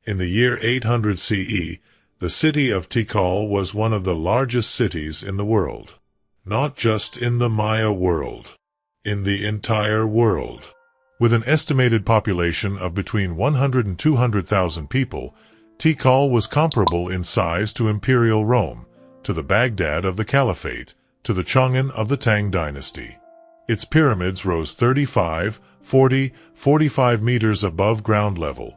In the year 800 CE, the city of Tikal was one of the largest cities in the world. Not just in the Maya world. In the entire world. With an estimated population of between 100 and 200,000 people, Tikal was comparable in size to Imperial Rome, to the Baghdad of the Caliphate, to the Chang'an of the Tang dynasty. Its pyramids rose 35, 40, 45 meters above ground level,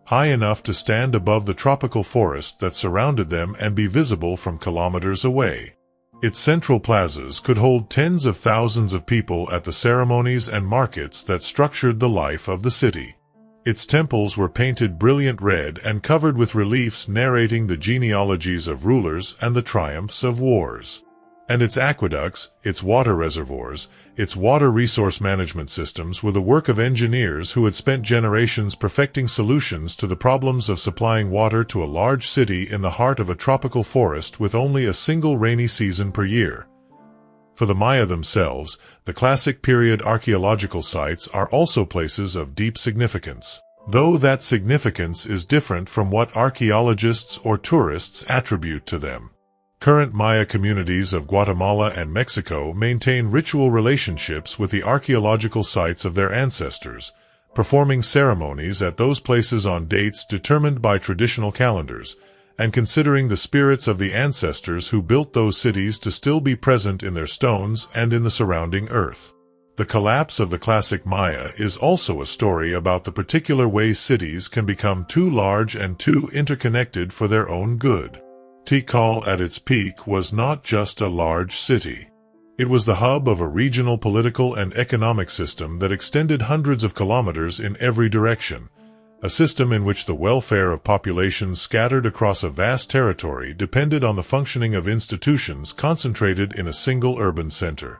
high enough to stand above the tropical forest that surrounded them and be visible from kilometers away. Its central plazas could hold tens of thousands of people at the ceremonies and markets that structured the life of the city. Its temples were painted brilliant red and covered with reliefs narrating the genealogies of rulers and the triumphs of wars. And its aqueducts, its water reservoirs, its water resource management systems were the work of engineers who had spent generations perfecting solutions to the problems of supplying water to a large city in the heart of a tropical forest with only a single rainy season per year. For the Maya themselves, the classic period archaeological sites are also places of deep significance, though that significance is different from what archaeologists or tourists attribute to them. Current Maya communities of Guatemala and Mexico maintain ritual relationships with the archaeological sites of their ancestors, performing ceremonies at those places on dates determined by traditional calendars, and considering the spirits of the ancestors who built those cities to still be present in their stones and in the surrounding earth. The collapse of the classic Maya is also a story about the particular ways cities can become too large and too interconnected for their own good. Tikal at its peak was not just a large city. It was the hub of a regional political and economic system that extended hundreds of kilometers in every direction, a system in which the welfare of populations scattered across a vast territory depended on the functioning of institutions concentrated in a single urban center.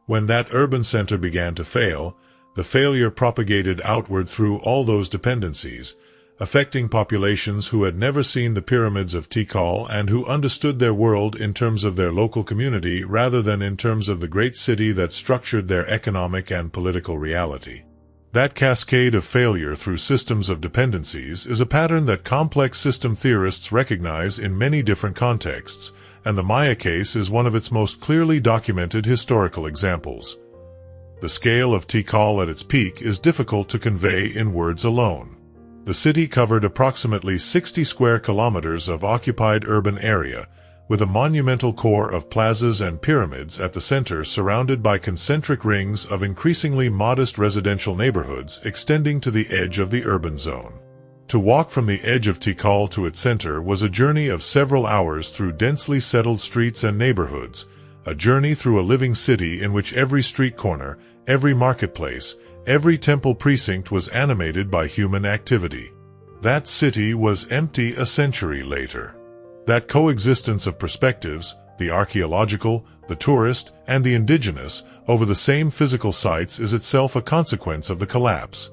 When that urban center began to fail, the failure propagated outward through all those dependencies, affecting populations who had never seen the pyramids of Tikal and who understood their world in terms of their local community rather than in terms of the great city that structured their economic and political reality. That cascade of failure through systems of dependencies is a pattern that complex system theorists recognize in many different contexts, and the Maya case is one of its most clearly documented historical examples. The scale of Tikal at its peak is difficult to convey in words alone. The city covered approximately 60 square kilometers of occupied urban area, with a monumental core of plazas and pyramids at the center surrounded by concentric rings of increasingly modest residential neighborhoods extending to the edge of the urban zone. To walk from the edge of Tikal to its center was a journey of several hours through densely settled streets and neighborhoods, a journey through a living city in which every street corner, every marketplace, every temple precinct was animated by human activity. That city was empty a century later. That coexistence of perspectives, the archaeological, the tourist, and the indigenous, over the same physical sites is itself a consequence of the collapse.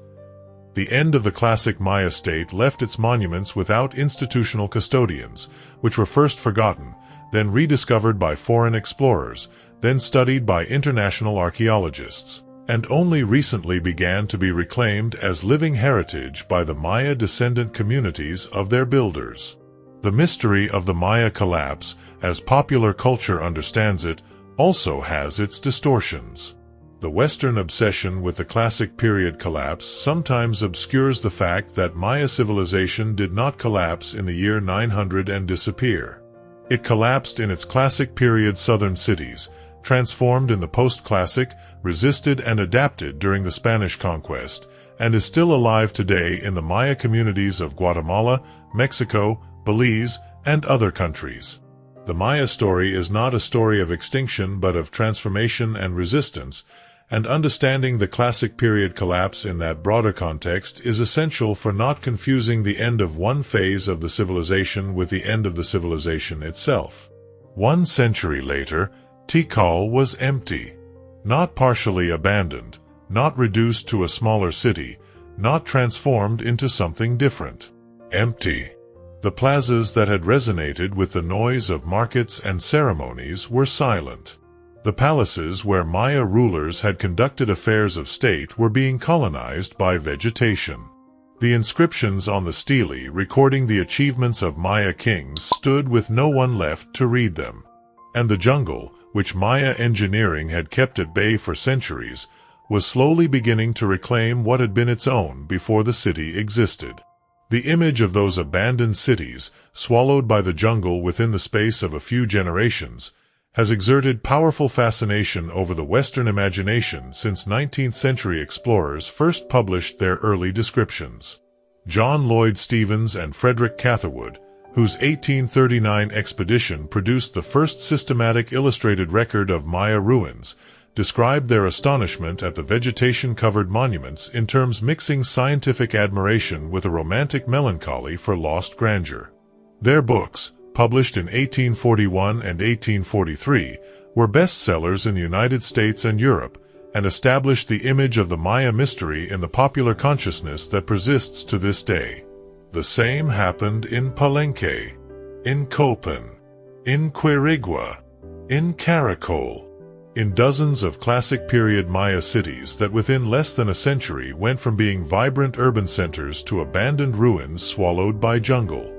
The end of the classic Maya state left its monuments without institutional custodians, which were first forgotten, then rediscovered by foreign explorers, then studied by international archaeologists, and only recently began to be reclaimed as living heritage by the Maya descendant communities of their builders. The mystery of the Maya collapse, as popular culture understands it, also has its distortions. The Western obsession with the classic period collapse sometimes obscures the fact that Maya civilization did not collapse in the year 900 and disappear. It collapsed in its classic period southern cities, transformed in the post-classic, resisted and adapted during the Spanish conquest, and is still alive today in the Maya communities of Guatemala, Mexico, Belize, and other countries. The Maya story is not a story of extinction but of transformation and resistance, and understanding the classic period collapse in that broader context is essential for not confusing the end of one phase of the civilization with the end of the civilization itself. 1 century later, Tikal was empty. Not partially abandoned, not reduced to a smaller city, not transformed into something different. Empty. The plazas that had resonated with the noise of markets and ceremonies were silent. The palaces where Maya rulers had conducted affairs of state were being colonized by vegetation. The inscriptions on the stele recording the achievements of Maya kings stood with no one left to read them. And the jungle, which Maya engineering had kept at bay for centuries, was slowly beginning to reclaim what had been its own before the city existed. The image of those abandoned cities, swallowed by the jungle within the space of a few generations, has exerted powerful fascination over the Western imagination since 19th-century explorers first published their early descriptions. John Lloyd Stephens and Frederick Catherwood, whose 1839 expedition produced the first systematic illustrated record of Maya ruins, described their astonishment at the vegetation-covered monuments in terms mixing scientific admiration with a romantic melancholy for lost grandeur. Their books, published in 1841 and 1843, were bestsellers in the United States and Europe, and established the image of the Maya mystery in the popular consciousness that persists to this day. The same happened in Palenque, in Copan, in Quirigua, in Caracol, in dozens of classic period Maya cities that within less than a century went from being vibrant urban centers to abandoned ruins swallowed by jungle.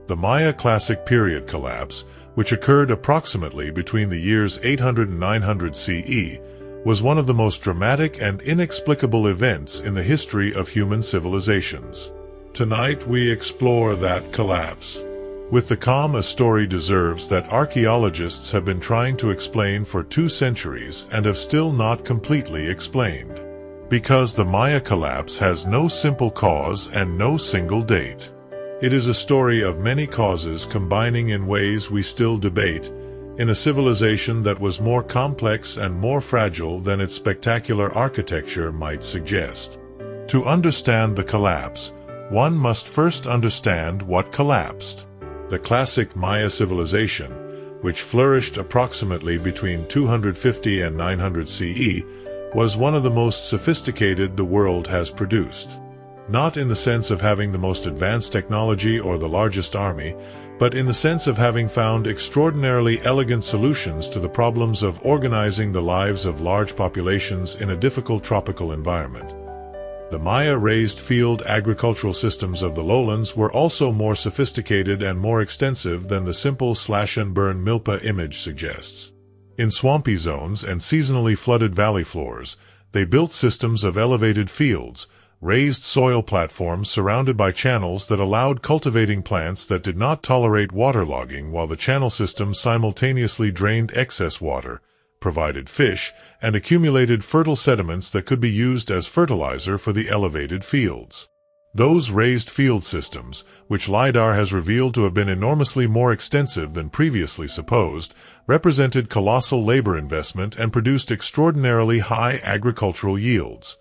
The Maya classic period collapse, which occurred approximately between the years 800 and 900 CE, was one of the most dramatic and inexplicable events in the history of human civilizations. Tonight we explore that collapse. With the calm a story deserves that archaeologists have been trying to explain for 2 centuries and have still not completely explained. Because the Maya collapse has no simple cause and no single date. It is a story of many causes combining in ways we still debate, in a civilization that was more complex and more fragile than its spectacular architecture might suggest. To understand the collapse, one must first understand what collapsed. The classic Maya civilization, which flourished approximately between 250 and 900 CE, was one of the most sophisticated the world has produced. Not in the sense of having the most advanced technology or the largest army, but in the sense of having found extraordinarily elegant solutions to the problems of organizing the lives of large populations in a difficult tropical environment. The Maya raised field agricultural systems of the lowlands were also more sophisticated and more extensive than the simple slash-and-burn milpa image suggests. In swampy zones and seasonally flooded valley floors, they built systems of elevated fields, raised soil platforms surrounded by channels that allowed cultivating plants that did not tolerate waterlogging while the channel system simultaneously drained excess water, provided fish, and accumulated fertile sediments that could be used as fertilizer for the elevated fields. Those raised field systems, which LiDAR has revealed to have been enormously more extensive than previously supposed, represented colossal labor investment and produced extraordinarily high agricultural yields.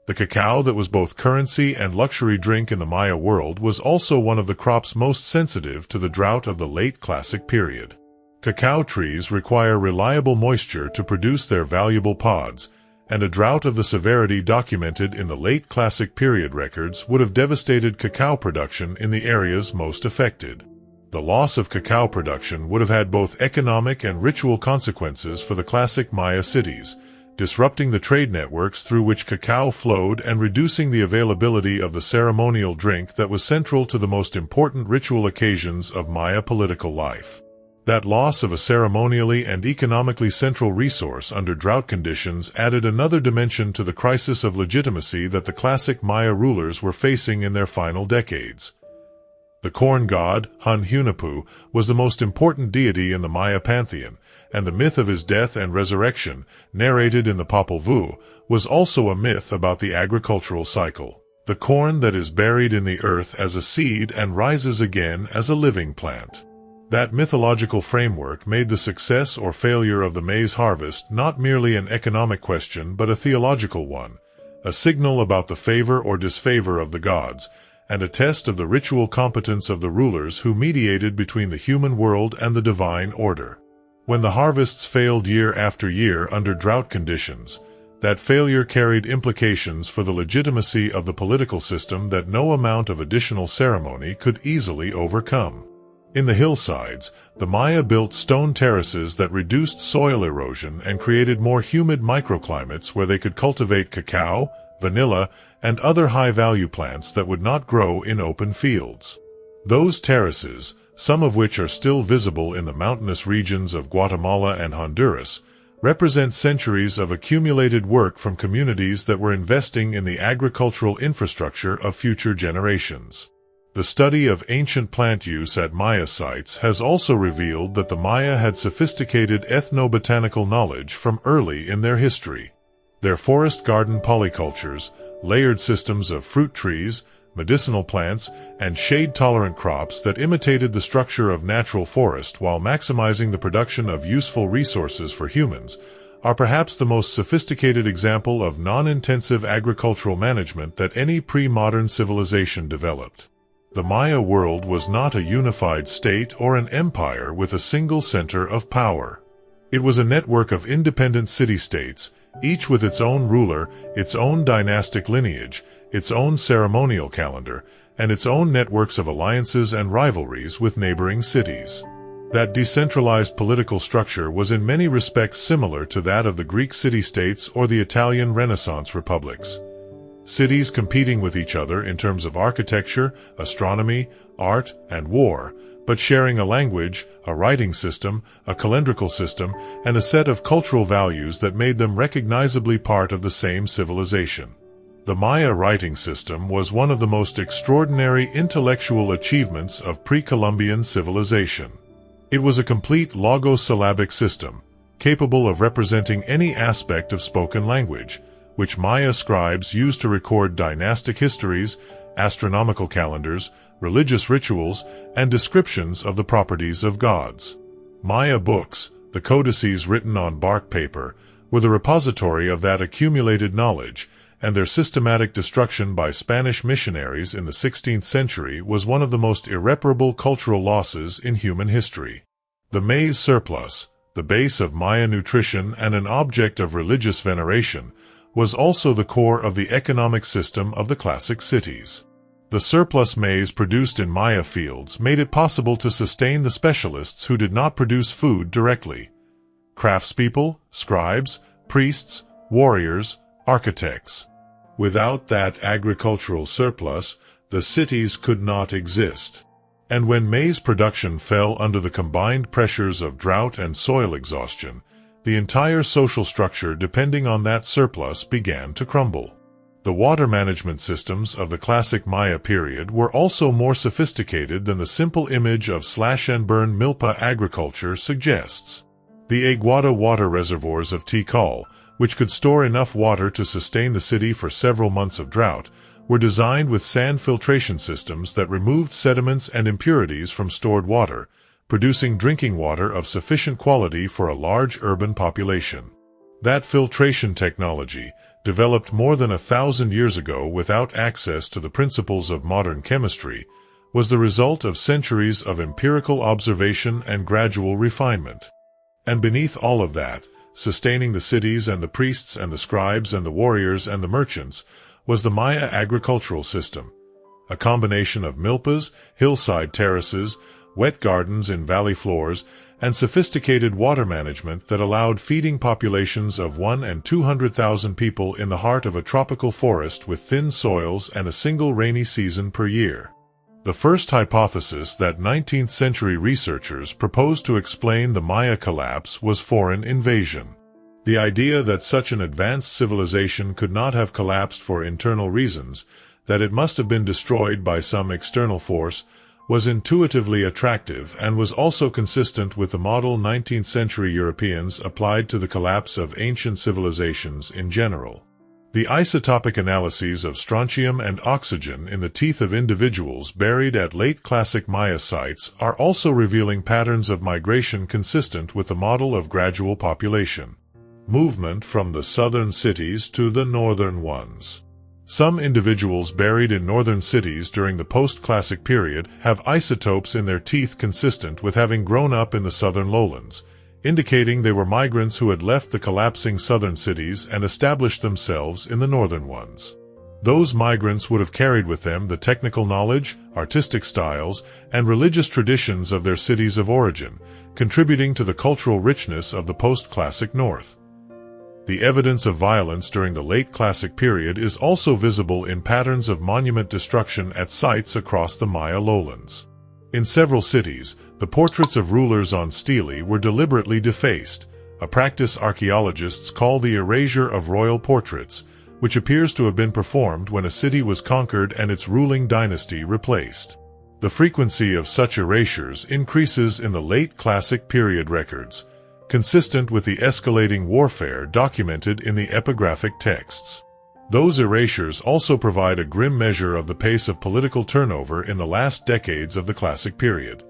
The cacao that was both currency and luxury drink in the Maya world was also one of the crops most sensitive to the drought of the late classic period. Cacao trees require reliable moisture to produce their valuable pods, and a drought of the severity documented in the late classic period records would have devastated cacao production in the areas most affected. The loss of cacao production would have had both economic and ritual consequences for the classic Maya cities, disrupting the trade networks through which cacao flowed and reducing the availability of the ceremonial drink that was central to the most important ritual occasions of Maya political life. That loss of a ceremonially and economically central resource under drought conditions added another dimension to the crisis of legitimacy that the classic Maya rulers were facing in their final decades. The corn god, Hun-Hunappu, was the most important deity in the Maya pantheon, and the myth of his death and resurrection, narrated in the Popol Vuh, was also a myth about the agricultural cycle. The corn that is buried in the earth as a seed and rises again as a living plant. That mythological framework made the success or failure of the maize harvest not merely an economic question but a theological one, a signal about the favor or disfavor of the gods, and a test of the ritual competence of the rulers who mediated between the human world and the divine order. When the harvests failed year after year under drought conditions, that failure carried implications for the legitimacy of the political system that no amount of additional ceremony could easily overcome. In the hillsides, the Maya built stone terraces that reduced soil erosion and created more humid microclimates where they could cultivate cacao, vanilla, and other high-value plants that would not grow in open fields. Those terraces, some of which are still visible in the mountainous regions of Guatemala and Honduras, represent centuries of accumulated work from communities that were investing in the agricultural infrastructure of future generations. The study of ancient plant use at Maya sites has also revealed that the Maya had sophisticated ethnobotanical knowledge from early in their history. Their forest garden polycultures, layered systems of fruit trees, medicinal plants, and shade-tolerant crops that imitated the structure of natural forest while maximizing the production of useful resources for humans, are perhaps the most sophisticated example of non-intensive agricultural management that any pre-modern civilization developed. The Maya world was not a unified state or an empire with a single center of power. It was a network of independent city-states, each with its own ruler, its own dynastic lineage, its own ceremonial calendar, and its own networks of alliances and rivalries with neighboring cities. That decentralized political structure was in many respects similar to that of the Greek city-states or the Italian Renaissance republics. Cities competing with each other in terms of architecture, astronomy, art, and war, but sharing a language, a writing system, a calendrical system, and a set of cultural values that made them recognizably part of the same civilization. The Maya writing system was one of the most extraordinary intellectual achievements of pre-Columbian civilization. It was a complete logosyllabic system, capable of representing any aspect of spoken language, which Maya scribes used to record dynastic histories, astronomical calendars, religious rituals, and descriptions of the properties of gods. Maya books, the codices written on bark paper, were the repository of that accumulated knowledge, and their systematic destruction by Spanish missionaries in the 16th century was one of the most irreparable cultural losses in human history. The maize surplus, the base of Maya nutrition and an object of religious veneration, was also the core of the economic system of the classic cities. The surplus maize produced in Maya fields made it possible to sustain the specialists who did not produce food directly: craftspeople, scribes, priests, warriors, architects. Without that agricultural surplus, the cities could not exist. And when maize production fell under the combined pressures of drought and soil exhaustion, the entire social structure depending on that surplus began to crumble. The water management systems of the classic Maya period were also more sophisticated than the simple image of slash-and-burn milpa agriculture suggests. The Aguada water reservoirs of Tikal, which could store enough water to sustain the city for several months of drought, were designed with sand filtration systems that removed sediments and impurities from stored water, producing drinking water of sufficient quality for a large urban population. That filtration technology, developed more than 1,000 years ago without access to the principles of modern chemistry, was the result of centuries of empirical observation and gradual refinement. And beneath all of that, sustaining the cities and the priests and the scribes and the warriors and the merchants, was the Maya agricultural system, a combination of milpas, hillside terraces, wet gardens in valley floors, and sophisticated water management that allowed feeding populations of 100,000 and 200,000 people in the heart of a tropical forest with thin soils and a single rainy season per year. The first hypothesis that 19th century researchers proposed to explain the Maya collapse was foreign invasion. The idea that such an advanced civilization could not have collapsed for internal reasons, that it must have been destroyed by some external force, was intuitively attractive and was also consistent with the model 19th century Europeans applied to the collapse of ancient civilizations in general. The isotopic analyses of strontium and oxygen in the teeth of individuals buried at late classic Maya sites are also revealing patterns of migration consistent with the model of gradual population movement from the southern cities to the northern ones. Some individuals buried in northern cities during the post-classic period have isotopes in their teeth consistent with having grown up in the southern lowlands, indicating they were migrants who had left the collapsing southern cities and established themselves in the northern ones. Those migrants would have carried with them the technical knowledge, artistic styles, and religious traditions of their cities of origin, contributing to the cultural richness of the post-classic North. The evidence of violence during the late Classic period is also visible in patterns of monument destruction at sites across the Maya lowlands. In several cities, the portraits of rulers on stelae were deliberately defaced, a practice archaeologists call the erasure of royal portraits, which appears to have been performed when a city was conquered and its ruling dynasty replaced. The frequency of such erasures increases in the late Classic period records, consistent with the escalating warfare documented in the epigraphic texts. Those erasures also provide a grim measure of the pace of political turnover in the last decades of the Classic period.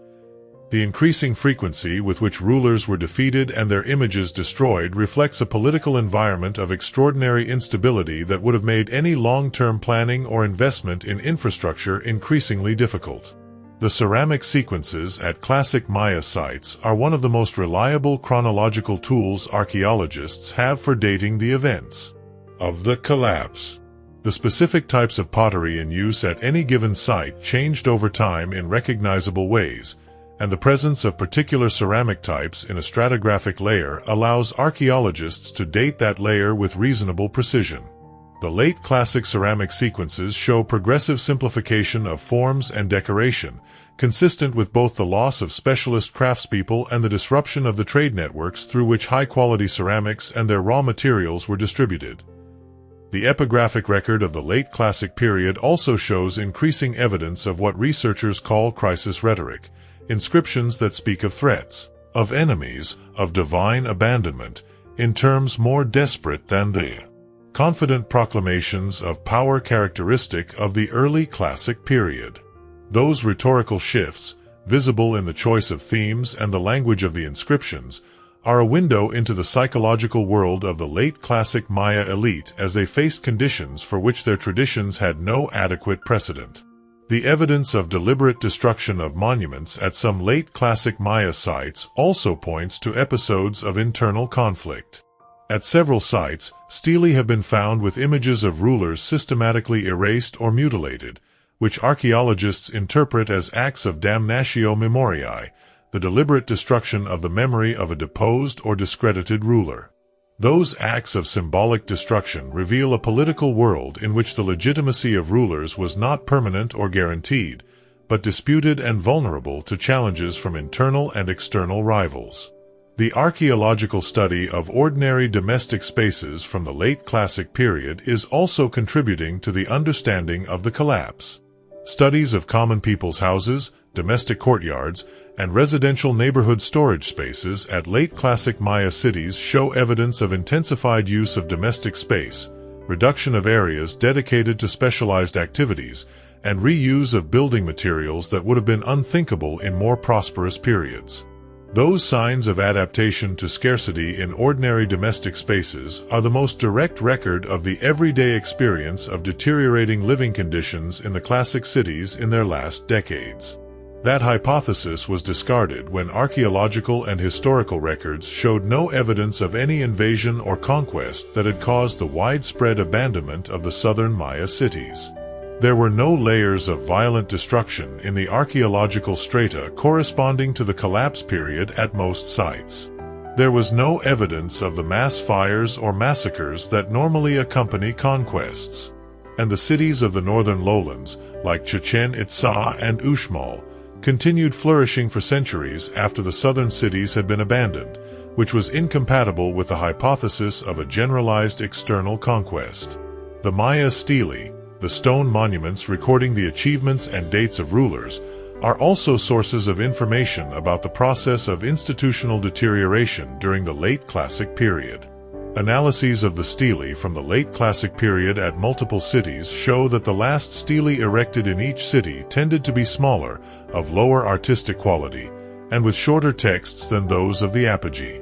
The increasing frequency with which rulers were defeated and their images destroyed reflects a political environment of extraordinary instability that would have made any long-term planning or investment in infrastructure increasingly difficult. The ceramic sequences at classic Maya sites are one of the most reliable chronological tools archaeologists have for dating the events of the collapse. The specific types of pottery in use at any given site changed over time in recognizable ways, and the presence of particular ceramic types in a stratigraphic layer allows archaeologists to date that layer with reasonable precision. The late Classic ceramic sequences show progressive simplification of forms and decoration, consistent with both the loss of specialist craftspeople and the disruption of the trade networks through which high-quality ceramics and their raw materials were distributed. The epigraphic record of the late Classic period also shows increasing evidence of what researchers call crisis rhetoric, inscriptions that speak of threats, of enemies, of divine abandonment, in terms more desperate than the confident proclamations of power characteristic of the early Classic period. Those rhetorical shifts, visible in the choice of themes and the language of the inscriptions, are a window into the psychological world of the late Classic Maya elite as they faced conditions for which their traditions had no adequate precedent. The evidence of deliberate destruction of monuments at some late Classic Maya sites also points to episodes of internal conflict. At several sites, stelae have been found with images of rulers systematically erased or mutilated, which archaeologists interpret as acts of damnatio memoriae, the deliberate destruction of the memory of a deposed or discredited ruler. Those acts of symbolic destruction reveal a political world in which the legitimacy of rulers was not permanent or guaranteed, but disputed and vulnerable to challenges from internal and external rivals. The archaeological study of ordinary domestic spaces from the late Classic period is also contributing to the understanding of the collapse. Studies of common people's houses, domestic courtyards, and residential neighborhood storage spaces at late Classic Maya cities show evidence of intensified use of domestic space, reduction of areas dedicated to specialized activities, and reuse of building materials that would have been unthinkable in more prosperous periods. Those signs of adaptation to scarcity in ordinary domestic spaces are the most direct record of the everyday experience of deteriorating living conditions in the Classic cities in their last decades. That hypothesis was discarded when archaeological and historical records showed no evidence of any invasion or conquest that had caused the widespread abandonment of the southern Maya cities. There were no layers of violent destruction in the archaeological strata corresponding to the collapse period at most sites. There was no evidence of the mass fires or massacres that normally accompany conquests. And the cities of the northern lowlands, like Chichen Itza and Uxmal, continued flourishing for centuries after the southern cities had been abandoned, which was incompatible with the hypothesis of a generalized external conquest. The Maya stelae, the stone monuments recording the achievements and dates of rulers, are also sources of information about the process of institutional deterioration during the late Classic period. Analyses of the stelae from the late Classic period at multiple cities show that the last stelae erected in each city tended to be smaller, of lower artistic quality, and with shorter texts than those of the apogee.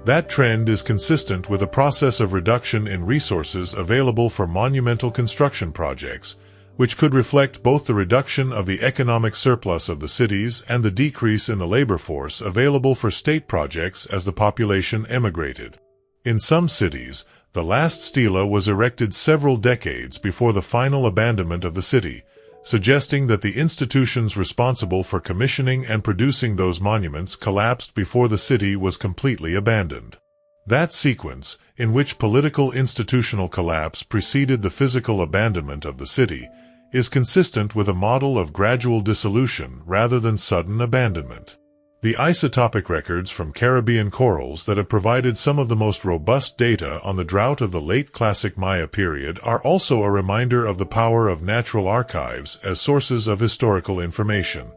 That trend is consistent with a process of reduction in resources available for monumental construction projects, which could reflect both the reduction of the economic surplus of the cities and the decrease in the labor force available for state projects as the population emigrated. In some cities, the last stela was erected several decades before the final abandonment of the city, suggesting that the institutions responsible for commissioning and producing those monuments collapsed before the city was completely abandoned. That sequence, in which political institutional collapse preceded the physical abandonment of the city, is consistent with a model of gradual dissolution rather than sudden abandonment. The isotopic records from Caribbean corals that have provided some of the most robust data on the drought of the late Classic Maya period are also a reminder of the power of natural archives as sources of historical information.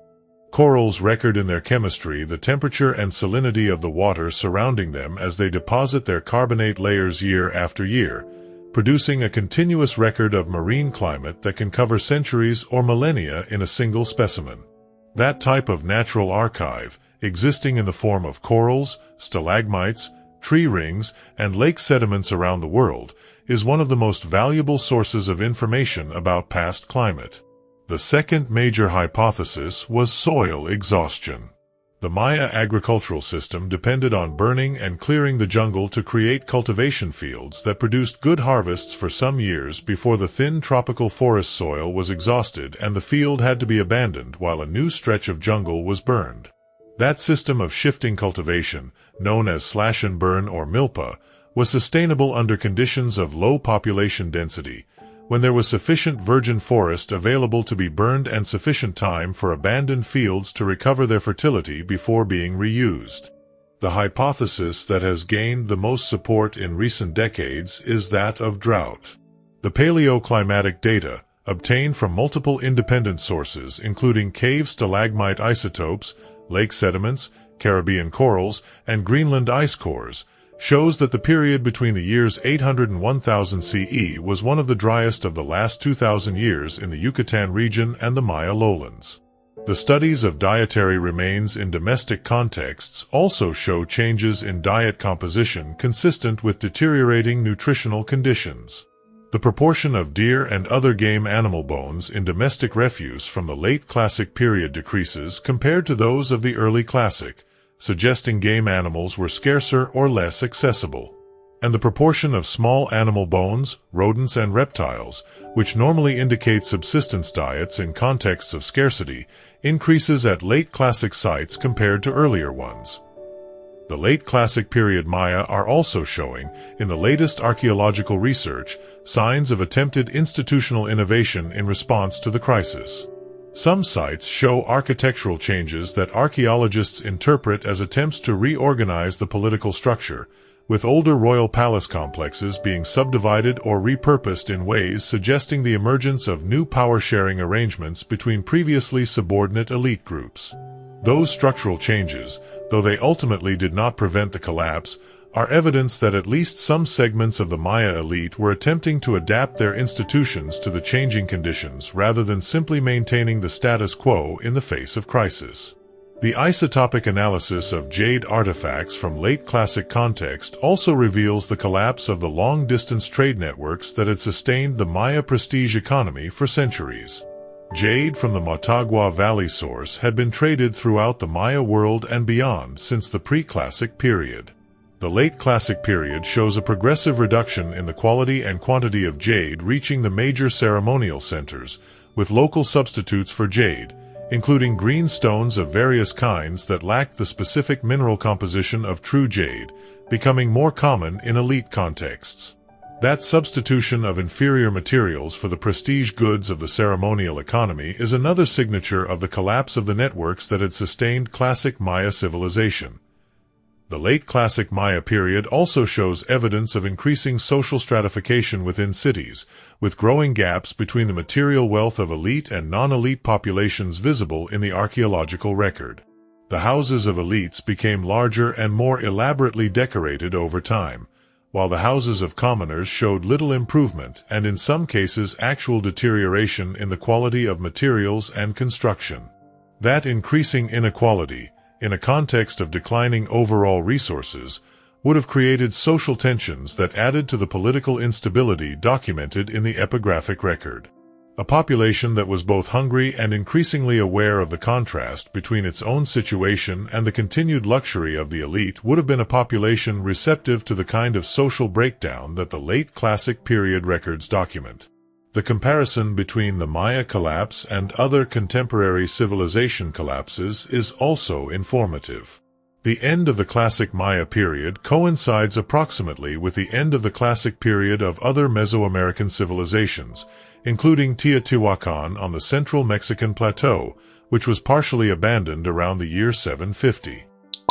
Corals record in their chemistry the temperature and salinity of the water surrounding them as they deposit their carbonate layers year after year, producing a continuous record of marine climate that can cover centuries or millennia in a single specimen. That type of natural archive, existing in the form of corals, stalagmites, tree rings, and lake sediments around the world, is one of the most valuable sources of information about past climate. The second major hypothesis was soil exhaustion. The Maya agricultural system depended on burning and clearing the jungle to create cultivation fields that produced good harvests for some years before the thin tropical forest soil was exhausted and the field had to be abandoned while a new stretch of jungle was burned. That system of shifting cultivation, known as slash and burn or milpa, was sustainable under conditions of low population density, when there was sufficient virgin forest available to be burned and sufficient time for abandoned fields to recover their fertility before being reused. The hypothesis that has gained the most support in recent decades is that of drought. The paleoclimatic data, obtained from multiple independent sources including cave stalagmite isotopes, lake sediments, Caribbean corals, and Greenland ice cores, shows that the period between the years 800 and 1000 CE was one of the driest of the last 2,000 years in the Yucatan region and the Maya lowlands. The studies of dietary remains in domestic contexts also show changes in diet composition consistent with deteriorating nutritional conditions. The proportion of deer and other game animal bones in domestic refuse from the late Classic period decreases compared to those of the early Classic, suggesting game animals were scarcer or less accessible. And the proportion of small animal bones, rodents and reptiles, which normally indicate subsistence diets in contexts of scarcity, increases at late Classic sites compared to earlier ones. The late Classic period Maya are also showing, in the latest archaeological research, signs of attempted institutional innovation in response to the crisis. Some sites show architectural changes that archaeologists interpret as attempts to reorganize the political structure, with older royal palace complexes being subdivided or repurposed in ways suggesting the emergence of new power-sharing arrangements between previously subordinate elite groups. Those structural changes, though they ultimately did not prevent the collapse, are evidence that at least some segments of the Maya elite were attempting to adapt their institutions to the changing conditions rather than simply maintaining the status quo in the face of crisis. The isotopic analysis of jade artifacts from late Classic context also reveals the collapse of the long-distance trade networks that had sustained the Maya prestige economy for centuries. Jade from the Motagua Valley source had been traded throughout the Maya world and beyond since the pre-Classic period. The late Classic period shows a progressive reduction in the quality and quantity of jade reaching the major ceremonial centers, with local substitutes for jade, including green stones of various kinds that lacked the specific mineral composition of true jade, becoming more common in elite contexts. That substitution of inferior materials for the prestige goods of the ceremonial economy is another signature of the collapse of the networks that had sustained Classic Maya civilization. The late Classic Maya period also shows evidence of increasing social stratification within cities, with growing gaps between the material wealth of elite and non-elite populations visible in the archaeological record. The houses of elites became larger and more elaborately decorated over time, while the houses of commoners showed little improvement and in some cases actual deterioration in the quality of materials and construction. That increasing inequality, in a context of declining overall resources, would have created social tensions that added to the political instability documented in the epigraphic record. A population that was both hungry and increasingly aware of the contrast between its own situation and the continued luxury of the elite would have been a population receptive to the kind of social breakdown that the late Classic period records document. The comparison between the Maya collapse and other contemporary civilization collapses is also informative. The end of the classic Maya period coincides approximately with the end of the classic period of other Mesoamerican civilizations, including Teotihuacan on the central Mexican plateau, which was partially abandoned around the year 750.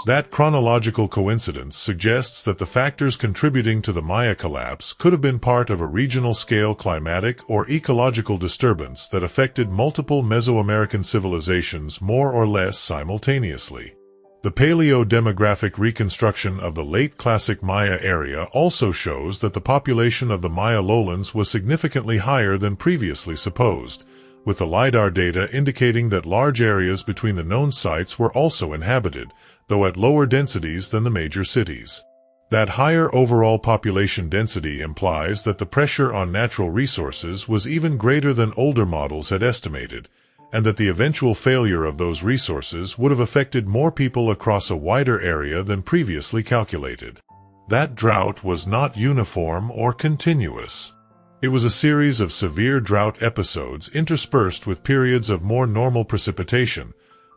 That chronological coincidence suggests that the factors contributing to the Maya collapse could have been part of a regional-scale climatic or ecological disturbance that affected multiple Mesoamerican civilizations more or less simultaneously. The paleo-demographic reconstruction of the late classic Maya area also shows that the population of the Maya lowlands was significantly higher than previously supposed, with the LiDAR data indicating that large areas between the known sites were also inhabited, though at lower densities than the major cities. That higher overall population density implies that the pressure on natural resources was even greater than older models had estimated, and that the eventual failure of those resources would have affected more people across a wider area than previously calculated. That drought was not uniform or continuous. It was a series of severe drought episodes interspersed with periods of more normal precipitation,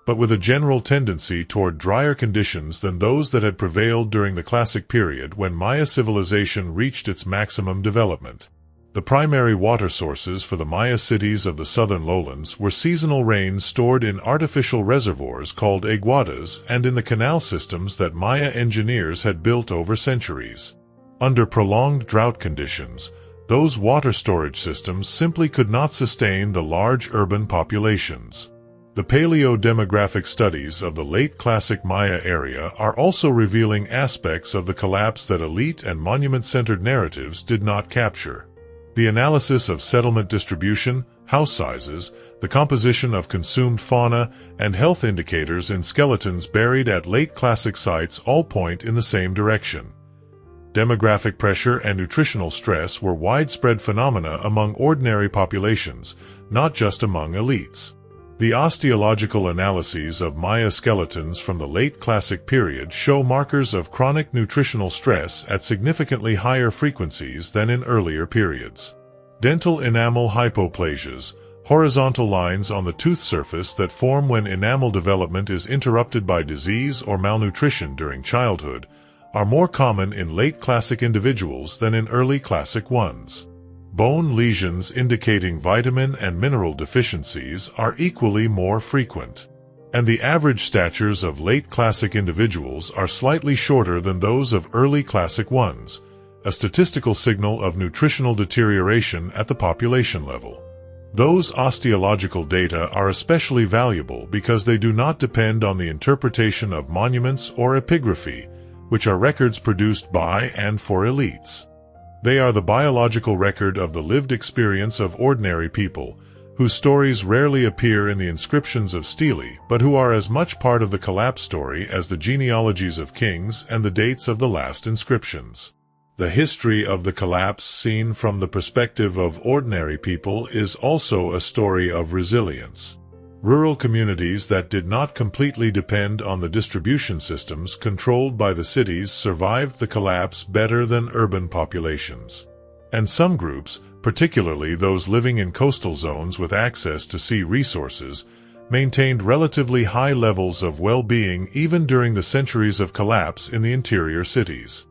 but with a general tendency toward drier conditions than those that had prevailed during the classic period when Maya civilization reached its maximum development. The primary water sources for the Maya cities of the southern lowlands were seasonal rains stored in artificial reservoirs called aguadas and in the canal systems that Maya engineers had built over centuries. Under prolonged drought conditions, those water storage systems simply could not sustain the large urban populations. The paleo-demographic studies of the late classic Maya area are also revealing aspects of the collapse that elite and monument-centered narratives did not capture. The analysis of settlement distribution, house sizes, the composition of consumed fauna, and health indicators in skeletons buried at late classic sites all point in the same direction. Demographic pressure and nutritional stress were widespread phenomena among ordinary populations, not just among elites. The osteological analyses of Maya skeletons from the late classic period show markers of chronic nutritional stress at significantly higher frequencies than in earlier periods. Dental enamel hypoplasias, horizontal lines on the tooth surface that form when enamel development is interrupted by disease or malnutrition during childhood, are more common in late classic individuals than in early classic ones. Bone lesions indicating vitamin and mineral deficiencies are equally more frequent. And the average statures of late classic individuals are slightly shorter than those of early classic ones, a statistical signal of nutritional deterioration at the population level. Those osteological data are especially valuable because they do not depend on the interpretation of monuments or epigraphy, which are records produced by and for elites. They are the biological record of the lived experience of ordinary people, whose stories rarely appear in the inscriptions of stelae, but who are as much part of the collapse story as the genealogies of kings and the dates of the last inscriptions. The history of the collapse seen from the perspective of ordinary people is also a story of resilience. Rural communities that did not completely depend on the distribution systems controlled by the cities survived the collapse better than urban populations. And some groups, particularly those living in coastal zones with access to sea resources, maintained relatively high levels of well-being even during the centuries of collapse in the interior cities.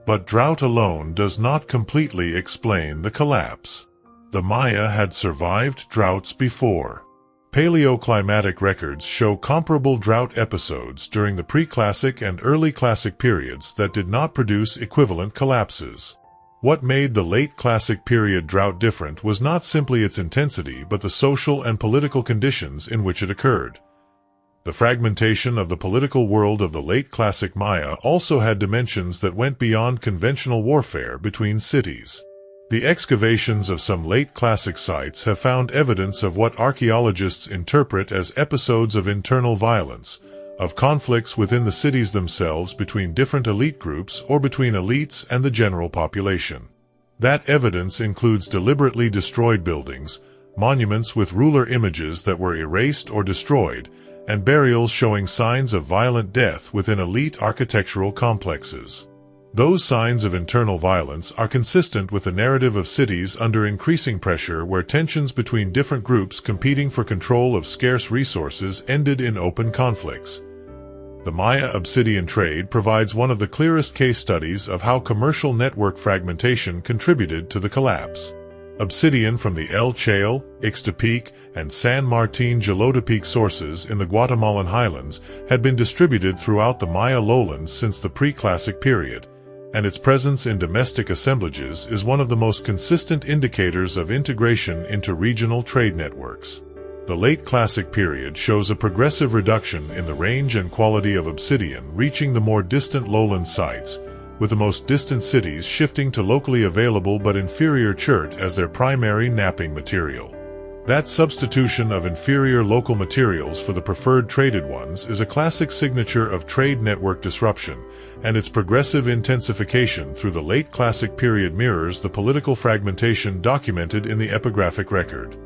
But drought alone does not completely explain the collapse. The Maya had survived droughts before. Paleoclimatic records show comparable drought episodes during the pre-classic and early classic periods that did not produce equivalent collapses. What made the late classic period drought different was not simply its intensity but the social and political conditions in which it occurred. The fragmentation of the political world of the late classic Maya also had dimensions that went beyond conventional warfare between cities. The excavations of some late classic sites have found evidence of what archaeologists interpret as episodes of internal violence, of conflicts within the cities themselves between different elite groups or between elites and the general population. That evidence includes deliberately destroyed buildings, monuments with ruler images that were erased or destroyed, and burials showing signs of violent death within elite architectural complexes. Those signs of internal violence are consistent with the narrative of cities under increasing pressure where tensions between different groups competing for control of scarce resources ended in open conflicts. The Maya obsidian trade provides one of the clearest case studies of how commercial network fragmentation contributed to the collapse. Obsidian from the El Chale, Ixtepic, and San Martin Jalotepec sources in the Guatemalan highlands had been distributed throughout the Maya lowlands since the pre-classic period, and its presence in domestic assemblages is one of the most consistent indicators of integration into regional trade networks. The late classic period shows a progressive reduction in the range and quality of obsidian reaching the more distant lowland sites, with the most distant cities shifting to locally available but inferior chert as their primary knapping material. That substitution of inferior local materials for the preferred traded ones is a classic signature of trade network disruption, and its progressive intensification through the late classic period mirrors the political fragmentation documented in the epigraphic record.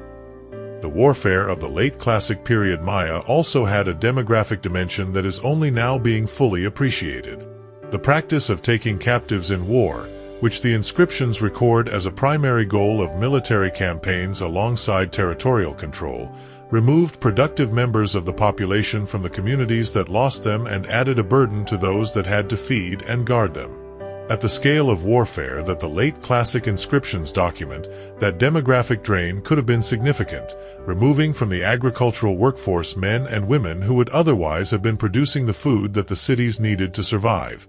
The warfare of the late classic period Maya also had a demographic dimension that is only now being fully appreciated. The practice of taking captives in war, which the inscriptions record as a primary goal of military campaigns alongside territorial control, removed productive members of the population from the communities that lost them and added a burden to those that had to feed and guard them. At the scale of warfare that the late classic inscriptions document, that demographic drain could have been significant, removing from the agricultural workforce men and women who would otherwise have been producing the food that the cities needed to survive.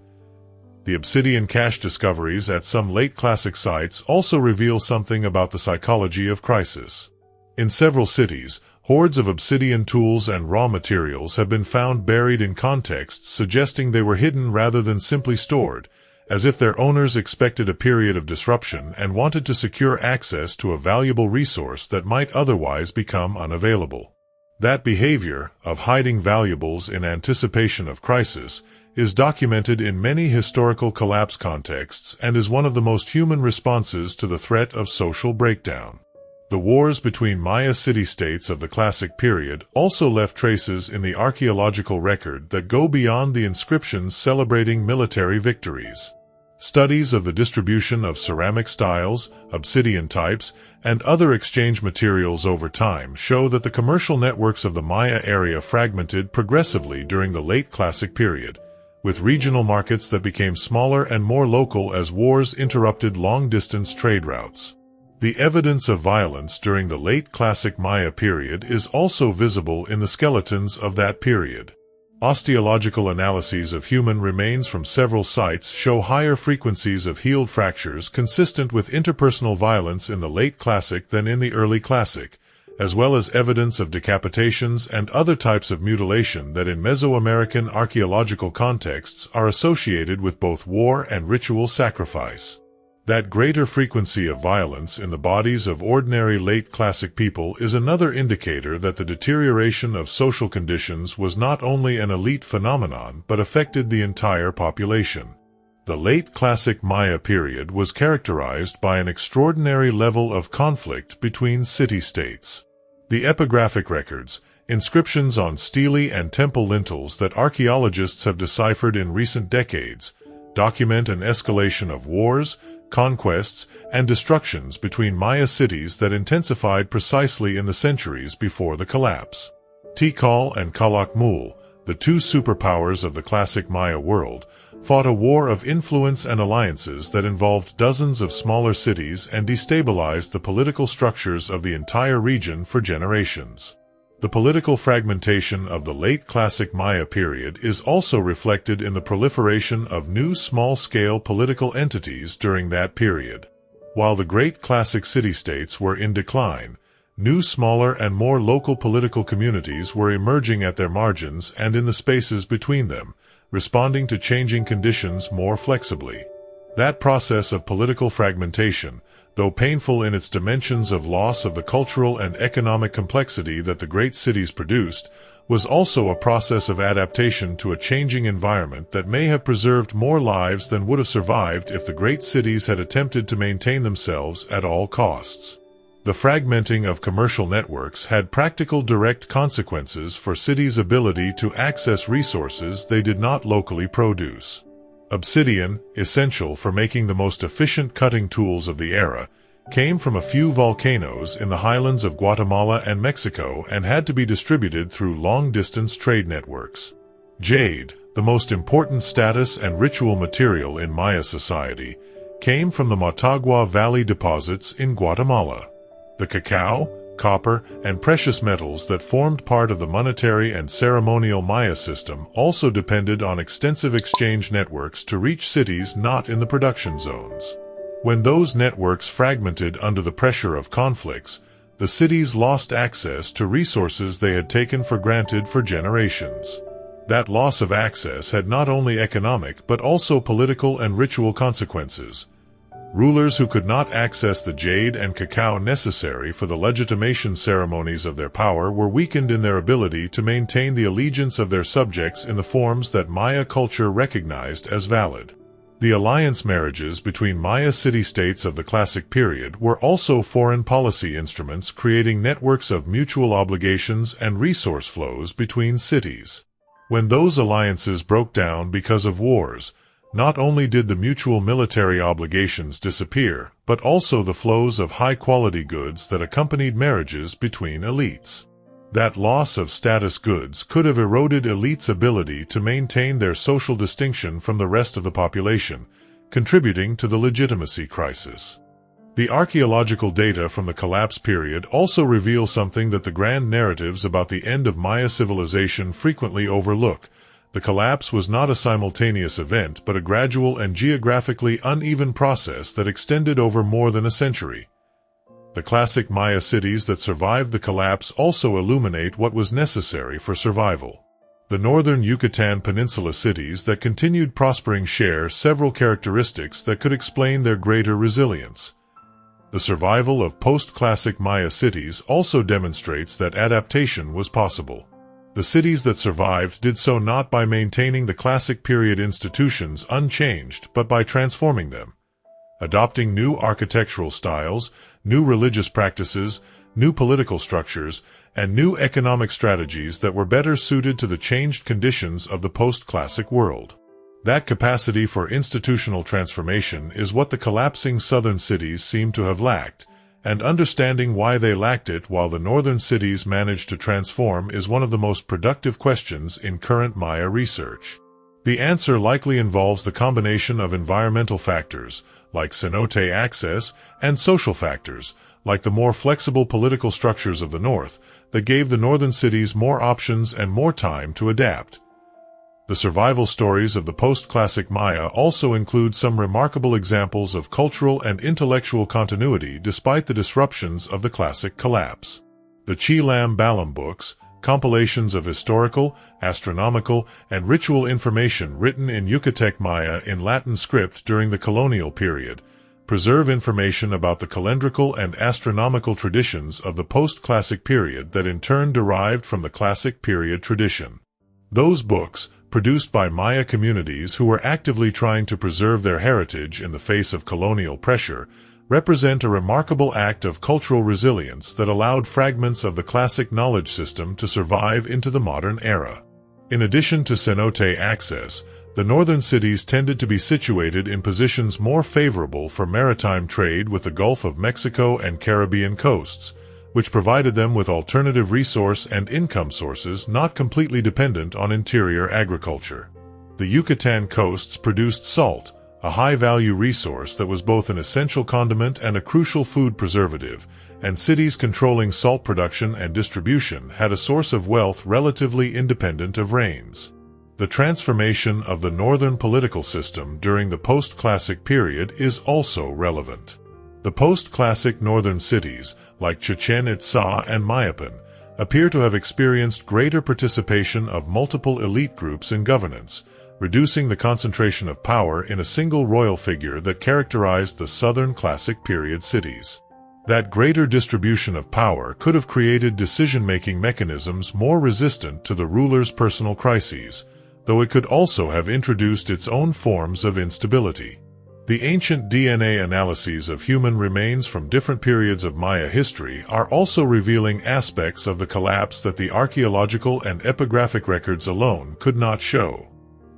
The obsidian cache discoveries at some late classic sites also reveal something about the psychology of crisis. In several cities, hordes of obsidian tools and raw materials have been found buried in contexts suggesting they were hidden rather than simply stored, as if their owners expected a period of disruption and wanted to secure access to a valuable resource that might otherwise become unavailable. That behavior, of hiding valuables in anticipation of crisis, is documented in many historical collapse contexts and is one of the most human responses to the threat of social breakdown. The wars between Maya city-states of the classic period also left traces in the archaeological record that go beyond the inscriptions celebrating military victories. Studies of the distribution of ceramic styles, obsidian types, and other exchange materials over time show that the commercial networks of the Maya area fragmented progressively during the late classic period, with regional markets that became smaller and more local as wars interrupted long-distance trade routes. The evidence of violence during the late classic Maya period is also visible in the skeletons of that period. Osteological analyses of human remains from several sites show higher frequencies of healed fractures consistent with interpersonal violence in the late classic than in the early classic, as well as evidence of decapitations and other types of mutilation that in Mesoamerican archaeological contexts are associated with both war and ritual sacrifice. That greater frequency of violence in the bodies of ordinary late classic people is another indicator that the deterioration of social conditions was not only an elite phenomenon but affected the entire population. The late classic Maya period was characterized by an extraordinary level of conflict between city-states. The epigraphic records, inscriptions on stele and temple lintels that archaeologists have deciphered in recent decades, document an escalation of wars, conquests, and destructions between Maya cities that intensified precisely in the centuries before the collapse. Tikal and Calakmul, the two superpowers of the classic Maya world, fought a war of influence and alliances that involved dozens of smaller cities and destabilized the political structures of the entire region for generations. The political fragmentation of the late classic Maya period is also reflected in the proliferation of new small-scale political entities during that period. While the great classic city-states were in decline, new smaller and more local political communities were emerging at their margins and in the spaces between them, responding to changing conditions more flexibly. That process of political fragmentation, though painful in its dimensions of loss of the cultural and economic complexity that the great cities produced, was also a process of adaptation to a changing environment that may have preserved more lives than would have survived if the great cities had attempted to maintain themselves at all costs. The fragmenting of commercial networks had practical direct consequences for cities' ability to access resources they did not locally produce. Obsidian, essential for making the most efficient cutting tools of the era, came from a few volcanoes in the highlands of Guatemala and Mexico and had to be distributed through long-distance trade networks. Jade, the most important status and ritual material in Maya society, came from the Motagua Valley deposits in Guatemala. The cacao, copper, and precious metals that formed part of the monetary and ceremonial Maya system also depended on extensive exchange networks to reach cities not in the production zones. When those networks fragmented under the pressure of conflicts, the cities lost access to resources they had taken for granted for generations. That loss of access had not only economic but also political and ritual consequences. Rulers who could not access the jade and cacao necessary for the legitimation ceremonies of their power were weakened in their ability to maintain the allegiance of their subjects in the forms that Maya culture recognized as valid. The alliance marriages between Maya city-states of the Classic period were also foreign policy instruments creating networks of mutual obligations and resource flows between cities. When those alliances broke down because of wars, not only did the mutual military obligations disappear, but also the flows of high-quality goods that accompanied marriages between elites. That loss of status goods could have eroded elites' ability to maintain their social distinction from the rest of the population, contributing to the legitimacy crisis. The archaeological data from the collapse period also reveal something that the grand narratives about the end of Maya civilization frequently overlook. The collapse was not a simultaneous event but a gradual and geographically uneven process that extended over more than a century. The classic Maya cities that survived the collapse also illuminate what was necessary for survival. The northern Yucatan Peninsula cities that continued prospering share several characteristics that could explain their greater resilience. The survival of post-classic Maya cities also demonstrates that adaptation was possible. The cities that survived did so not by maintaining the classic period institutions unchanged but by transforming them. Adopting new architectural styles, new religious practices, new political structures, and new economic strategies that were better suited to the changed conditions of the post-classic world. That capacity for institutional transformation is what the collapsing southern cities seem to have lacked, and understanding why they lacked it while the northern cities managed to transform is one of the most productive questions in current Maya research. The answer likely involves the combination of environmental factors, like cenote access, and social factors, like the more flexible political structures of the north, that gave the northern cities more options and more time to adapt. The survival stories of the post-classic Maya also include some remarkable examples of cultural and intellectual continuity despite the disruptions of the classic collapse. The Chilam Balam books, compilations of historical, astronomical, and ritual information written in Yucatec Maya in Latin script during the colonial period, preserve information about the calendrical and astronomical traditions of the post-classic period that in turn derived from the classic period tradition. Those books, produced by Maya communities who were actively trying to preserve their heritage in the face of colonial pressure, represent a remarkable act of cultural resilience that allowed fragments of the classic knowledge system to survive into the modern era. In addition to cenote access, the northern cities tended to be situated in positions more favorable for maritime trade with the Gulf of Mexico and Caribbean coasts, which provided them with alternative resource and income sources not completely dependent on interior agriculture. The Yucatan coasts produced salt, a high-value resource that was both an essential condiment and a crucial food preservative, and cities controlling salt production and distribution had a source of wealth relatively independent of rains. The transformation of the northern political system during the post-classic period is also relevant. The post-classic northern cities, like Chichen Itza and Mayapan, appear to have experienced greater participation of multiple elite groups in governance, reducing the concentration of power in a single royal figure that characterized the southern classic period cities. That greater distribution of power could have created decision-making mechanisms more resistant to the ruler's personal crises, though it could also have introduced its own forms of instability. The ancient DNA analyses of human remains from different periods of Maya history are also revealing aspects of the collapse that the archaeological and epigraphic records alone could not show.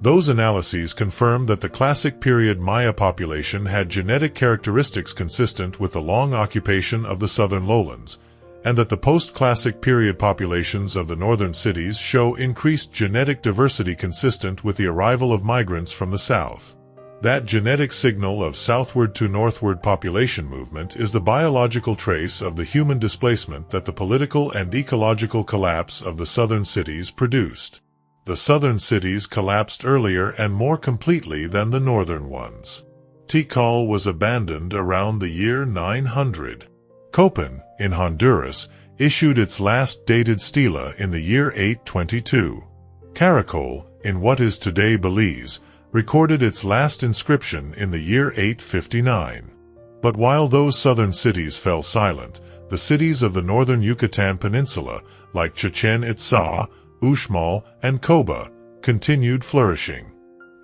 Those analyses confirm that the classic period Maya population had genetic characteristics consistent with the long occupation of the southern lowlands, and that the post-classic period populations of the northern cities show increased genetic diversity consistent with the arrival of migrants from the south. That genetic signal of southward to northward population movement is the biological trace of the human displacement that the political and ecological collapse of the southern cities produced. The southern cities collapsed earlier and more completely than the northern ones. Tikal was abandoned around the year 900. Copan, in Honduras, issued its last dated stela in the year 822. Caracol, in what is today Belize, recorded its last inscription in the year 859. But while those southern cities fell silent, the cities of the northern Yucatan Peninsula, like Chichen Itza, Uxmal, and Coba, continued flourishing.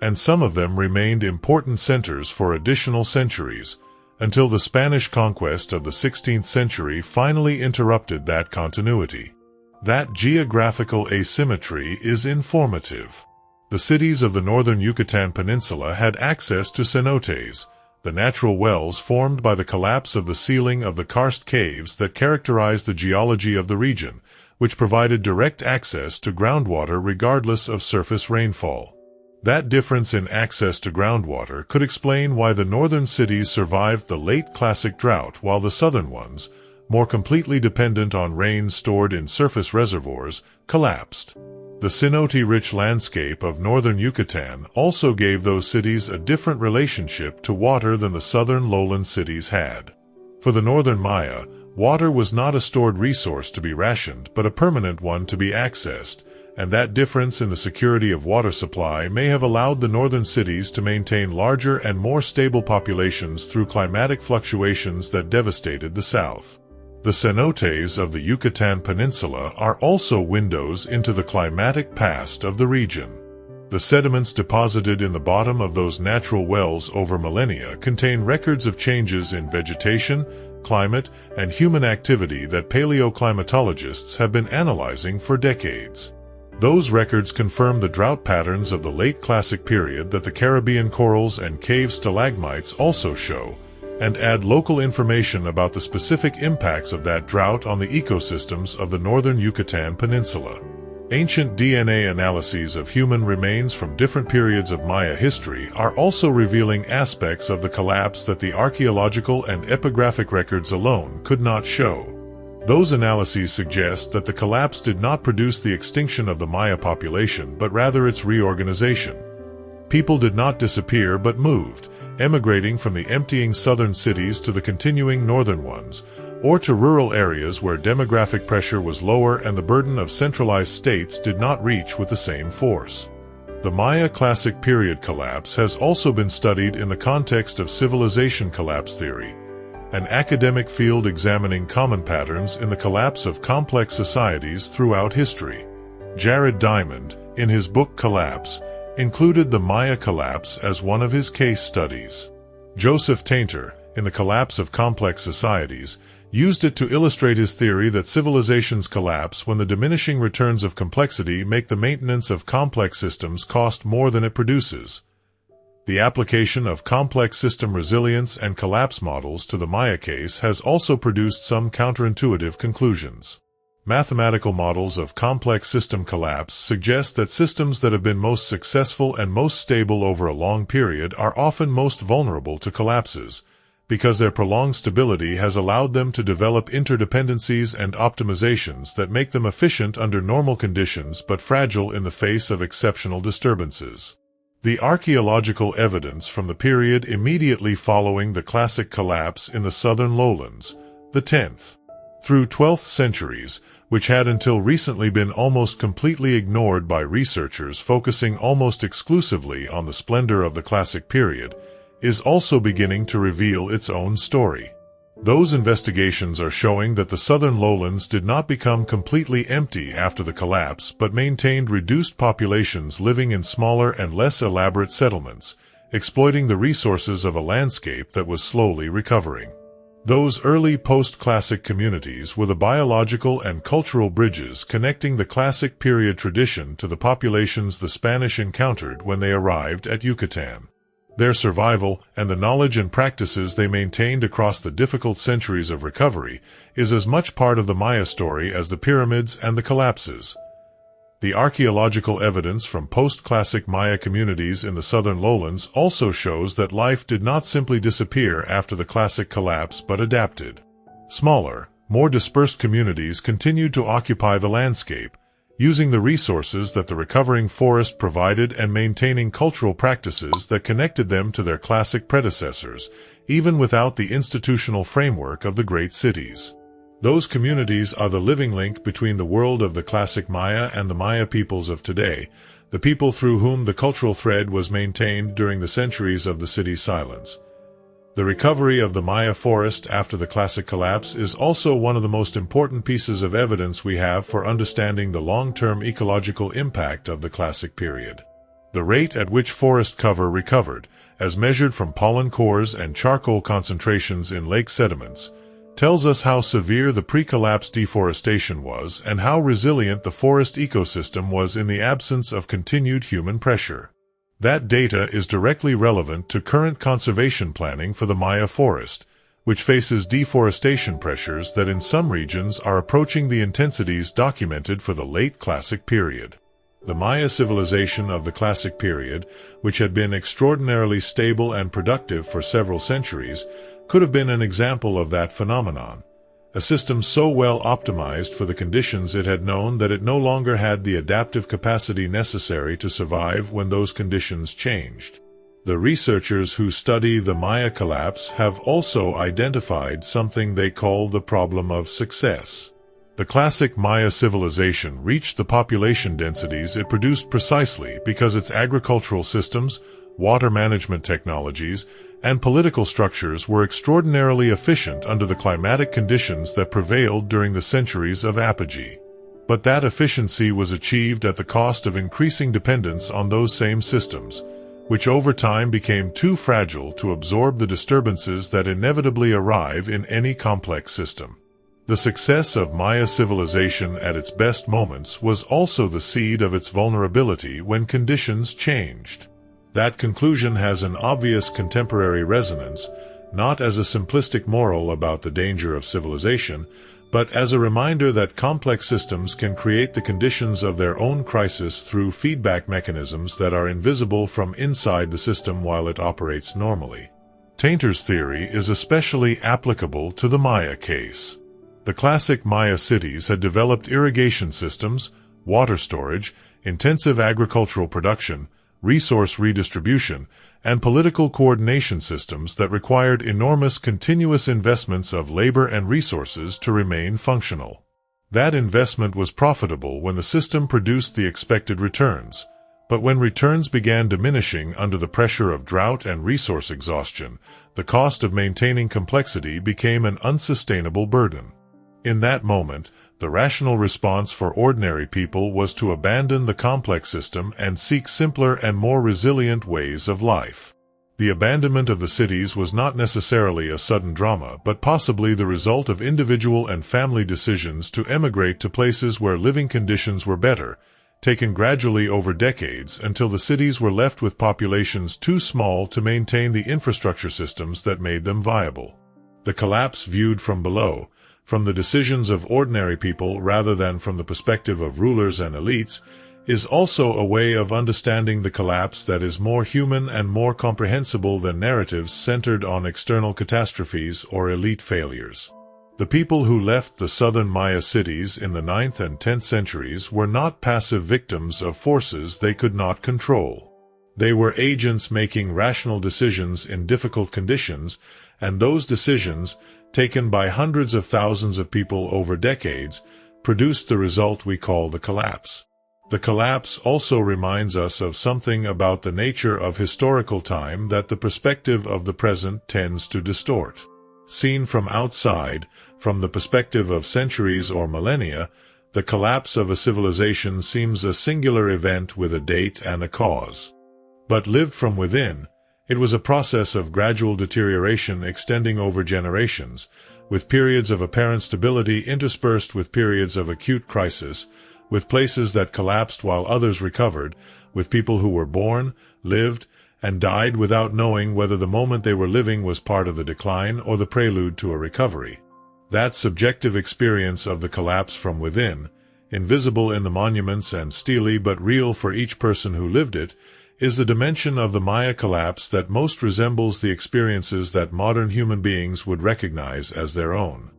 And some of them remained important centers for additional centuries, until the Spanish conquest of the 16th century finally interrupted that continuity. That geographical asymmetry is informative. The cities of the northern Yucatan Peninsula had access to cenotes, the natural wells formed by the collapse of the ceiling of the karst caves that characterize the geology of the region, which provided direct access to groundwater regardless of surface rainfall. That difference in access to groundwater could explain why the northern cities survived the late classic drought while the southern ones, more completely dependent on rain stored in surface reservoirs, collapsed. The cenote-rich landscape of northern Yucatan also gave those cities a different relationship to water than the southern lowland cities had. For the northern Maya, water was not a stored resource to be rationed but a permanent one to be accessed, and that difference in the security of water supply may have allowed the northern cities to maintain larger and more stable populations through climatic fluctuations that devastated the south. The cenotes of the Yucatan Peninsula are also windows into the climatic past of the region. The sediments deposited in the bottom of those natural wells over millennia contain records of changes in vegetation, climate, and human activity that paleoclimatologists have been analyzing for decades. Those records confirm the drought patterns of the late classic period that the Caribbean corals and cave stalagmites also show, and add local information about the specific impacts of that drought on the ecosystems of the northern Yucatan Peninsula. Ancient DNA analyses of human remains from different periods of Maya history are also revealing aspects of the collapse that the archaeological and epigraphic records alone could not show. Those analyses suggest that the collapse did not produce the extinction of the Maya population but rather its reorganization. People did not disappear but moved, emigrating from the emptying southern cities to the continuing northern ones, or to rural areas where demographic pressure was lower and the burden of centralized states did not reach with the same force. The Maya classic period collapse has also been studied in the context of civilization collapse theory, an academic field examining common patterns in the collapse of complex societies throughout history. Jared Diamond, in his book Collapse, included the Maya collapse as one of his case studies. Joseph Tainter, in The Collapse of Complex Societies, used it to illustrate his theory that civilizations collapse when the diminishing returns of complexity make the maintenance of complex systems cost more than it produces. The application of complex system resilience and collapse models to the Maya case has also produced some counterintuitive conclusions. Mathematical models of complex system collapse suggest that systems that have been most successful and most stable over a long period are often most vulnerable to collapses, because their prolonged stability has allowed them to develop interdependencies and optimizations that make them efficient under normal conditions but fragile in the face of exceptional disturbances. The archaeological evidence from the period immediately following the classic collapse in the southern lowlands, the 10th through 12th centuries, which had until recently been almost completely ignored by researchers focusing almost exclusively on the splendor of the classic period, is also beginning to reveal its own story. Those investigations are showing that the southern lowlands did not become completely empty after the collapse but maintained reduced populations living in smaller and less elaborate settlements, exploiting the resources of a landscape that was slowly recovering. Those early post-classic communities were the biological and cultural bridges connecting the classic period tradition to the populations the Spanish encountered when they arrived at Yucatan. Their survival, and the knowledge and practices they maintained across the difficult centuries of recovery, is as much part of the Maya story as the pyramids and the collapses. The archaeological evidence from post-classic Maya communities in the southern lowlands also shows that life did not simply disappear after the classic collapse but adapted. Smaller, more dispersed communities continued to occupy the landscape, using the resources that the recovering forest provided and maintaining cultural practices that connected them to their classic predecessors, even without the institutional framework of the great cities. Those communities are the living link between the world of the classic Maya and the Maya peoples of today, the people through whom the cultural thread was maintained during the centuries of the city's silence. The recovery of the Maya forest after the classic collapse is also one of the most important pieces of evidence we have for understanding the long-term ecological impact of the classic period. The rate at which forest cover recovered, as measured from pollen cores and charcoal concentrations in lake sediments, tells us how severe the pre-collapse deforestation was and how resilient the forest ecosystem was in the absence of continued human pressure. That data is directly relevant to current conservation planning for the Maya forest, which faces deforestation pressures that in some regions are approaching the intensities documented for the late Classic period. The Maya civilization of the Classic period, which had been extraordinarily stable and productive for several centuries, could have been an example of that phenomenon. A system so well optimized for the conditions it had known that it no longer had the adaptive capacity necessary to survive when those conditions changed. The researchers who study the Maya collapse have also identified something they call the problem of success. The classic Maya civilization reached the population densities it produced precisely because its agricultural systems, water management technologies, and political structures were extraordinarily efficient under the climatic conditions that prevailed during the centuries of apogee. But that efficiency was achieved at the cost of increasing dependence on those same systems, which over time became too fragile to absorb the disturbances that inevitably arrive in any complex system. The success of Maya civilization at its best moments was also the seed of its vulnerability when conditions changed. That conclusion has an obvious contemporary resonance, not as a simplistic moral about the danger of civilization, but as a reminder that complex systems can create the conditions of their own crisis through feedback mechanisms that are invisible from inside the system while it operates normally. Tainter's theory is especially applicable to the Maya case. The classic Maya cities had developed irrigation systems, water storage, intensive agricultural production, resource redistribution, and political coordination systems that required enormous continuous investments of labor and resources to remain functional. That investment was profitable when the system produced the expected returns, but when returns began diminishing under the pressure of drought and resource exhaustion, the cost of maintaining complexity became an unsustainable burden. In that moment, the rational response for ordinary people was to abandon the complex system and seek simpler and more resilient ways of life. The abandonment of the cities was not necessarily a sudden drama, but possibly the result of individual and family decisions to emigrate to places where living conditions were better, taken gradually over decades until the cities were left with populations too small to maintain the infrastructure systems that made them viable. The collapse viewed from below, from the decisions of ordinary people rather than from the perspective of rulers and elites, is also a way of understanding the collapse that is more human and more comprehensible than narratives centered on external catastrophes or elite failures. The people who left the southern Maya cities in the 9th and 10th centuries were not passive victims of forces they could not control. They were agents making rational decisions in difficult conditions, and those decisions, taken by hundreds of thousands of people over decades, produced the result we call the collapse. The collapse also reminds us of something about the nature of historical time that the perspective of the present tends to distort. Seen from outside, from the perspective of centuries or millennia, the collapse of a civilization seems a singular event with a date and a cause. But lived from within, it was a process of gradual deterioration extending over generations, with periods of apparent stability interspersed with periods of acute crisis, with places that collapsed while others recovered, with people who were born, lived, and died without knowing whether the moment they were living was part of the decline or the prelude to a recovery. That subjective experience of the collapse from within, invisible in the monuments and steely but real for each person who lived it, is the dimension of the Maya collapse that most resembles the experiences that modern human beings would recognize as their own.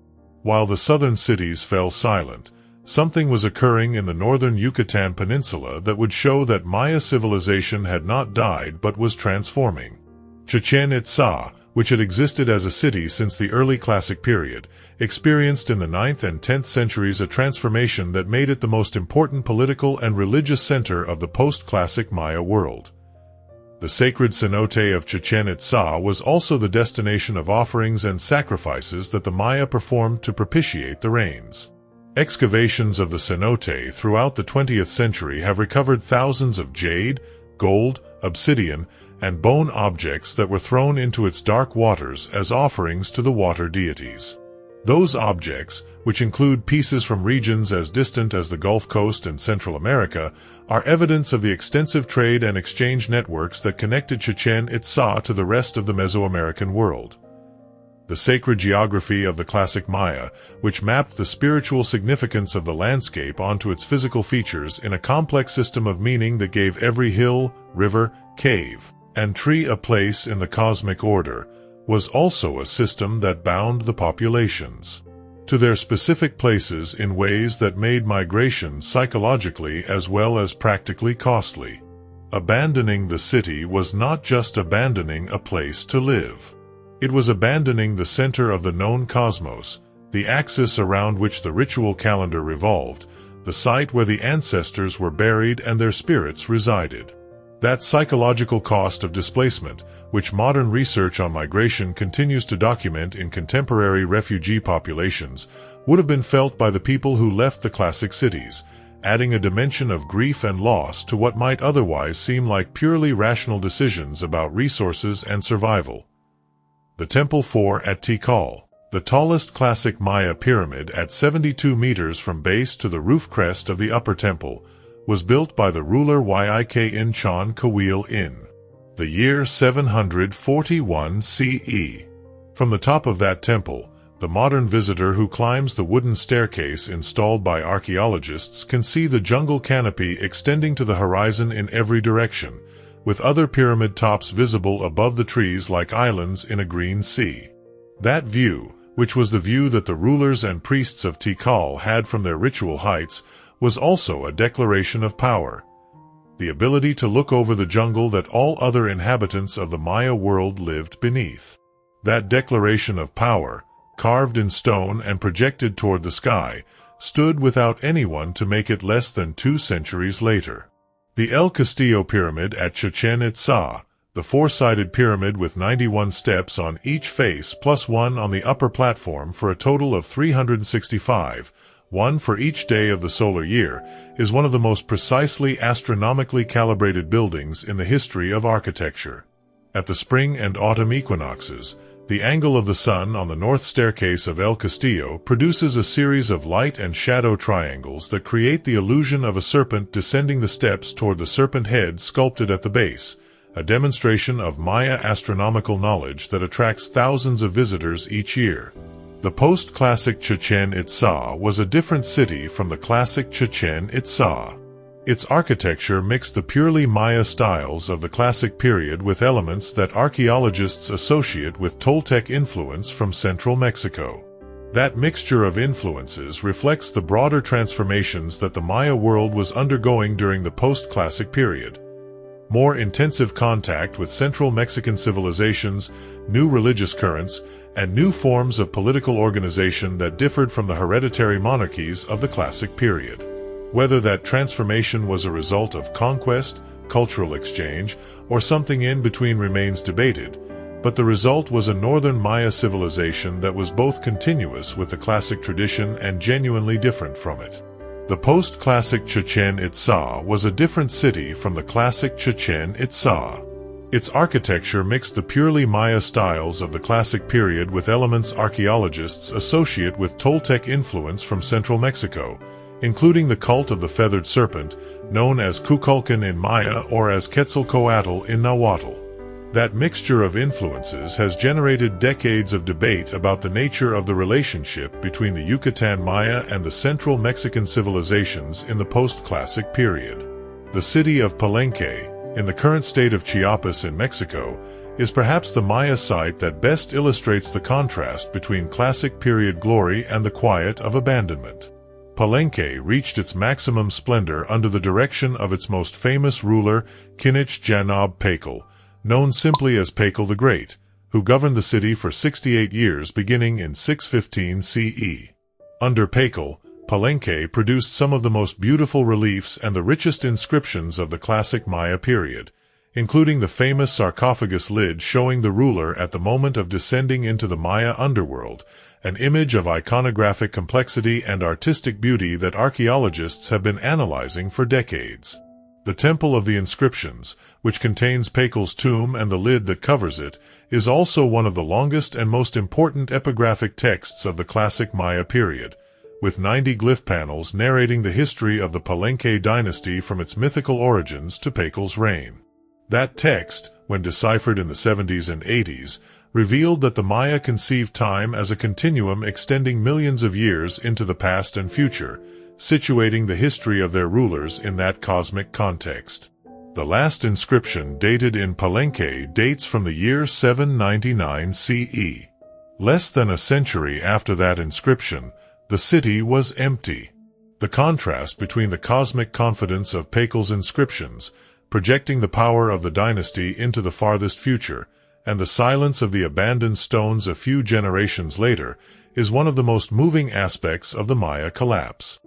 While the southern cities fell silent, something was occurring in the northern Yucatan Peninsula that would show that Maya civilization had not died but was transforming. Chichen Itza, which had existed as a city since the early Classic period, experienced in the 9th and 10th centuries a transformation that made it the most important political and religious center of the post-Classic Maya world. The sacred cenote of Chichen Itza was also the destination of offerings and sacrifices that the Maya performed to propitiate the rains. Excavations of the cenote throughout the 20th century have recovered thousands of jade, gold, obsidian, and bone objects that were thrown into its dark waters as offerings to the water deities. Those objects, which include pieces from regions as distant as the Gulf Coast and Central America, are evidence of the extensive trade and exchange networks that connected Chichen Itza to the rest of the Mesoamerican world. The sacred geography of the classic Maya, which mapped the spiritual significance of the landscape onto its physical features in a complex system of meaning that gave every hill, river, cave, and tree a place in the cosmic order, was also a system that bound the populations to their specific places in ways that made migration psychologically as well as practically costly. Abandoning the city was not just abandoning a place to live. It was abandoning the center of the known cosmos, the axis around which the ritual calendar revolved, the site where the ancestors were buried and their spirits resided. That psychological cost of displacement, which modern research on migration continues to document in contemporary refugee populations, would have been felt by the people who left the classic cities, adding a dimension of grief and loss to what might otherwise seem like purely rational decisions about resources and survival. The Temple 4 at Tikal, the tallest classic Maya pyramid at 72 meters from base to the roof crest of the upper temple, was built by the ruler Yikin Chan Kawil in the year 741 CE. From the top of that temple, the modern visitor who climbs the wooden staircase installed by archaeologists can see the jungle canopy extending to the horizon in every direction, with other pyramid tops visible above the trees like islands in a green sea. That view, which was the view that the rulers and priests of Tikal had from their ritual heights, was also a declaration of power. The ability to look over the jungle that all other inhabitants of the Maya world lived beneath. That declaration of power, carved in stone and projected toward the sky, stood without anyone to make it less than 2 centuries later. The El Castillo Pyramid at Chichen Itza, the 4-sided pyramid with 91 steps on each face plus one on the upper platform for a total of 365, one for each day of the solar year, is one of the most precisely astronomically calibrated buildings in the history of architecture. At the spring and autumn equinoxes, the angle of the sun on the north staircase of El Castillo produces a series of light and shadow triangles that create the illusion of a serpent descending the steps toward the serpent head sculpted at the base, a demonstration of Maya astronomical knowledge that attracts thousands of visitors each year. The post-classic Chichen Itza was a different city from the classic Chichen Itza. Its architecture mixed the purely Maya styles of the classic period with elements that archaeologists associate with Toltec influence from central Mexico. That mixture of influences reflects the broader transformations that the Maya world was undergoing during the post-classic period. More intensive contact with central Mexican civilizations, new religious currents, and new forms of political organization that differed from the hereditary monarchies of the classic period. Whether that transformation was a result of conquest, cultural exchange, or something in between remains debated, but the result was a northern Maya civilization that was both continuous with the classic tradition and genuinely different from it. The post-classic Chichen Itza was a different city from the classic Chichen Itza. Its architecture mixed the purely Maya styles of the classic period with elements archaeologists associate with Toltec influence from central Mexico, including the cult of the feathered serpent, known as Kukulkan in Maya or as Quetzalcoatl in Nahuatl. That mixture of influences has generated decades of debate about the nature of the relationship between the Yucatan Maya and the central Mexican civilizations in the post-classic period. The city of Palenque, in the current state of Chiapas in Mexico, is perhaps the Maya site that best illustrates the contrast between classic period glory and the quiet of abandonment. Palenque reached its maximum splendor under the direction of its most famous ruler, Kinich Janab Pakal, known simply as Pakal the Great, who governed the city for 68 years beginning in 615 CE. Under Pakal, Palenque produced some of the most beautiful reliefs and the richest inscriptions of the classic Maya period, including the famous sarcophagus lid showing the ruler at the moment of descending into the Maya underworld, an image of iconographic complexity and artistic beauty that archaeologists have been analyzing for decades. The Temple of the Inscriptions, which contains Pakal's tomb and the lid that covers it, is also one of the longest and most important epigraphic texts of the classic Maya period, with 90 glyph panels narrating the history of the Palenque dynasty from its mythical origins to Pakal's reign. That text, when deciphered in the 70s and 80s, revealed that the Maya conceived time as a continuum extending millions of years into the past and future, situating the history of their rulers in that cosmic context. The last inscription dated in Palenque dates from the year 799 CE. Less than a century after that inscription, the city was empty. The contrast between the cosmic confidence of Pakal's inscriptions, projecting the power of the dynasty into the farthest future, and the silence of the abandoned stones a few generations later, is one of the most moving aspects of the Maya collapse.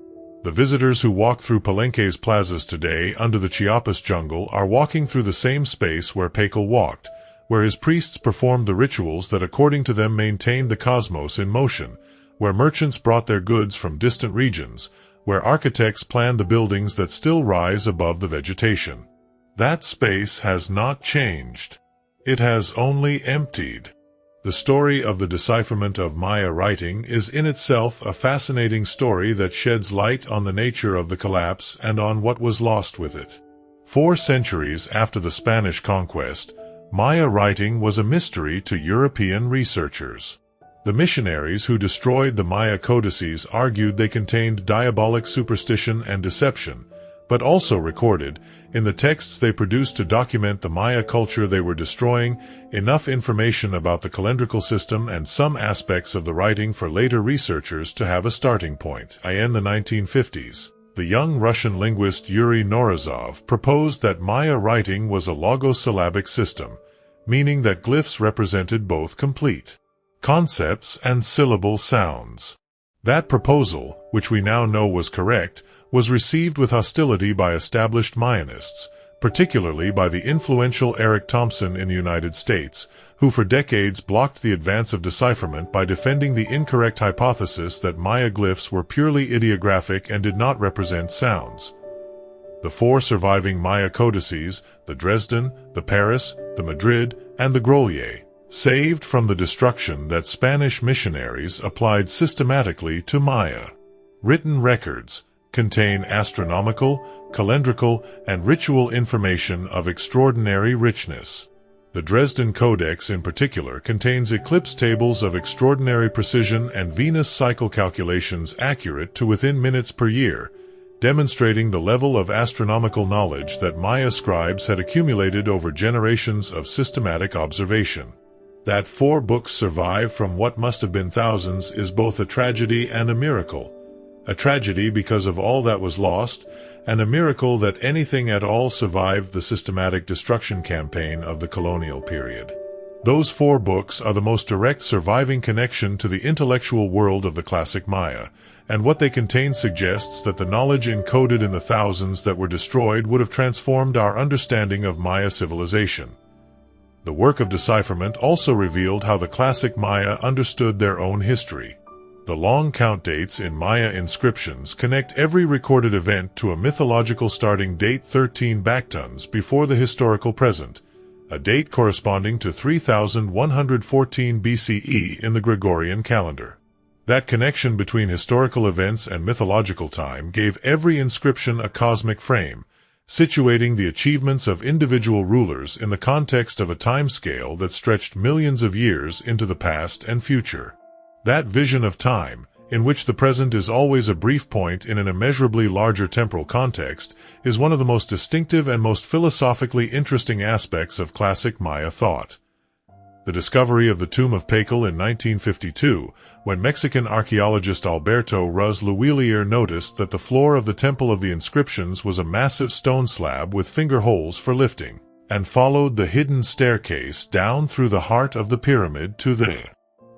The visitors who walk through Palenque's plazas today under the Chiapas jungle are walking through the same space where Pakal walked, where his priests performed the rituals that according to them maintained the cosmos in motion, where merchants brought their goods from distant regions, where architects planned the buildings that still rise above the vegetation. That space has not changed. It has only emptied. The story of the decipherment of Maya writing is in itself a fascinating story that sheds light on the nature of the collapse and on what was lost with it. 4 centuries after the Spanish conquest, Maya writing was a mystery to European researchers. The missionaries who destroyed the Maya codices argued they contained diabolic superstition and deception, but also recorded, in the texts they produced to document the Maya culture they were destroying, enough information about the calendrical system and some aspects of the writing for later researchers to have a starting point. In the 1950s, the young Russian linguist Yuri Norizov proposed that Maya writing was a logosyllabic system, meaning that glyphs represented both complete concepts and syllable sounds. That proposal, which we now know was correct, was received with hostility by established Mayanists, particularly by the influential Eric Thompson in the United States, who for decades blocked the advance of decipherment by defending the incorrect hypothesis that Maya glyphs were purely ideographic and did not represent sounds. The 4 surviving Maya codices, the Dresden, the Paris, the Madrid, and the Grolier, saved from the destruction that Spanish missionaries applied systematically to Maya. Written records contain astronomical, calendrical, and ritual information of extraordinary richness. The Dresden Codex in particular contains eclipse tables of extraordinary precision and Venus cycle calculations accurate to within minutes per year, demonstrating the level of astronomical knowledge that Maya scribes had accumulated over generations of systematic observation. That 4 books survive from what must have been thousands is both a tragedy and a miracle. A tragedy because of all that was lost, and a miracle that anything at all survived the systematic destruction campaign of the colonial period. Those 4 books are the most direct surviving connection to the intellectual world of the classic Maya, and what they contain suggests that the knowledge encoded in the thousands that were destroyed would have transformed our understanding of Maya civilization. The work of decipherment also revealed how the classic Maya understood their own history. The long count dates in Maya inscriptions connect every recorded event to a mythological starting date 13 backtons before the historical present, a date corresponding to 3114 BCE in the Gregorian calendar. That connection between historical events and mythological time gave every inscription a cosmic frame, situating the achievements of individual rulers in the context of a timescale that stretched millions of years into the past and future. That vision of time, in which the present is always a brief point in an immeasurably larger temporal context, is one of the most distinctive and most philosophically interesting aspects of classic Maya thought. The discovery of the tomb of Tikal in 1952, when Mexican archaeologist Alberto Ruz Luillier noticed that the floor of the Temple of the Inscriptions was a massive stone slab with finger holes for lifting, and followed the hidden staircase down through the heart of the pyramid to the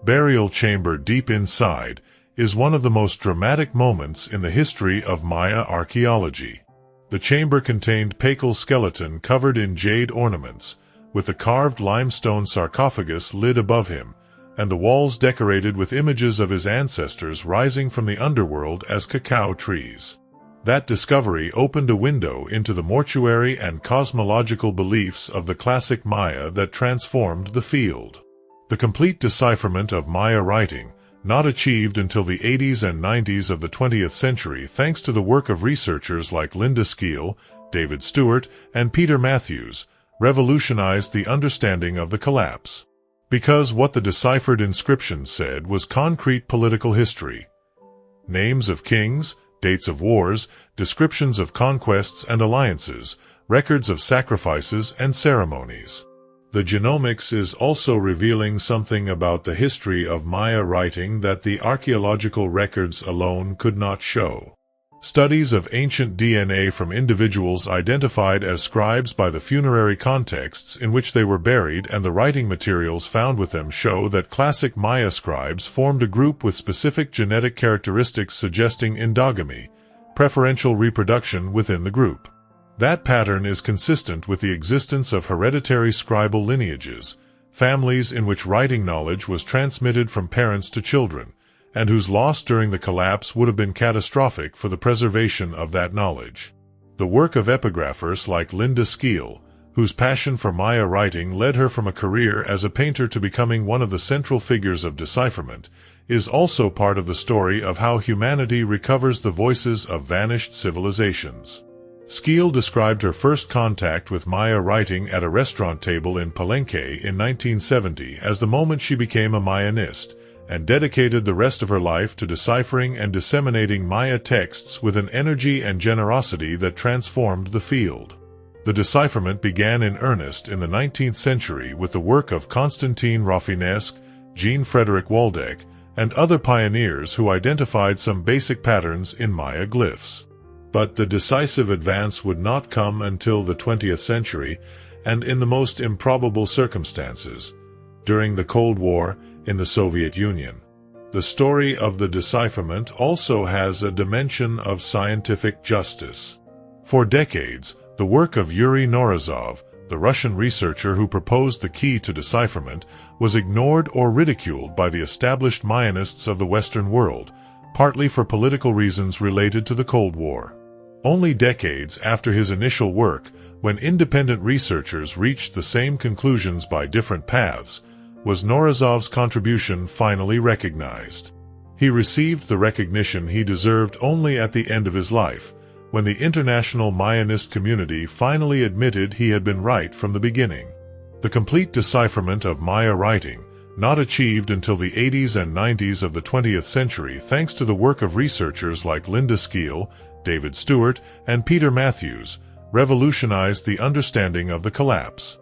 burial chamber deep inside, is one of the most dramatic moments in the history of Maya archaeology. The chamber contained Tikal's skeleton covered in jade ornaments, with a carved limestone sarcophagus lid above him, and the walls decorated with images of his ancestors rising from the underworld as cacao trees. That discovery opened a window into the mortuary and cosmological beliefs of the classic Maya that transformed the field. The complete decipherment of Maya writing, not achieved until the 80s and 90s of the 20th century thanks to the work of researchers like Linda Skeel, David Stewart, and Peter Matthews, revolutionized the understanding of the collapse. Because what the deciphered inscription said was concrete political history. Names of kings, dates of wars, descriptions of conquests and alliances, records of sacrifices and ceremonies. The genomics is also revealing something about the history of Maya writing that the archaeological records alone could not show. Studies of ancient DNA from individuals identified as scribes by the funerary contexts in which they were buried and the writing materials found with them show that classic Maya scribes formed a group with specific genetic characteristics suggesting endogamy, preferential reproduction within the group. That pattern is consistent with the existence of hereditary scribal lineages, families in which writing knowledge was transmitted from parents to children, and whose loss during the collapse would have been catastrophic for the preservation of that knowledge. The work of epigraphers like Linda Skeel, whose passion for Maya writing led her from a career as a painter to becoming one of the central figures of decipherment, is also part of the story of how humanity recovers the voices of vanished civilizations. Skeel described her first contact with Maya writing at a restaurant table in Palenque in 1970 as the moment she became a Mayanist, and dedicated the rest of her life to deciphering and disseminating Maya texts with an energy and generosity that transformed the field. The decipherment began in earnest in the 19th century with the work of Constantin Rafinesque, Jean-Frédéric Waldeck, and other pioneers who identified some basic patterns in Maya glyphs. But the decisive advance would not come until the 20th century, and in the most improbable circumstances, during the Cold War, in the Soviet Union. The story of the decipherment also has a dimension of scientific justice. For decades, the work of Yuri Norizov, the Russian researcher who proposed the key to decipherment, was ignored or ridiculed by the established Mayanists of the Western world, partly for political reasons related to the Cold War. Only decades after his initial work, when independent researchers reached the same conclusions by different paths, was Norizov's contribution finally recognized. He received the recognition he deserved only at the end of his life, when the international Mayanist community finally admitted he had been right from the beginning. The complete decipherment of Maya writing, not achieved until the 80s and 90s of the 20th century thanks to the work of researchers like Linda Skeel, David Stewart, and Peter Matthews, revolutionized the understanding of the collapse.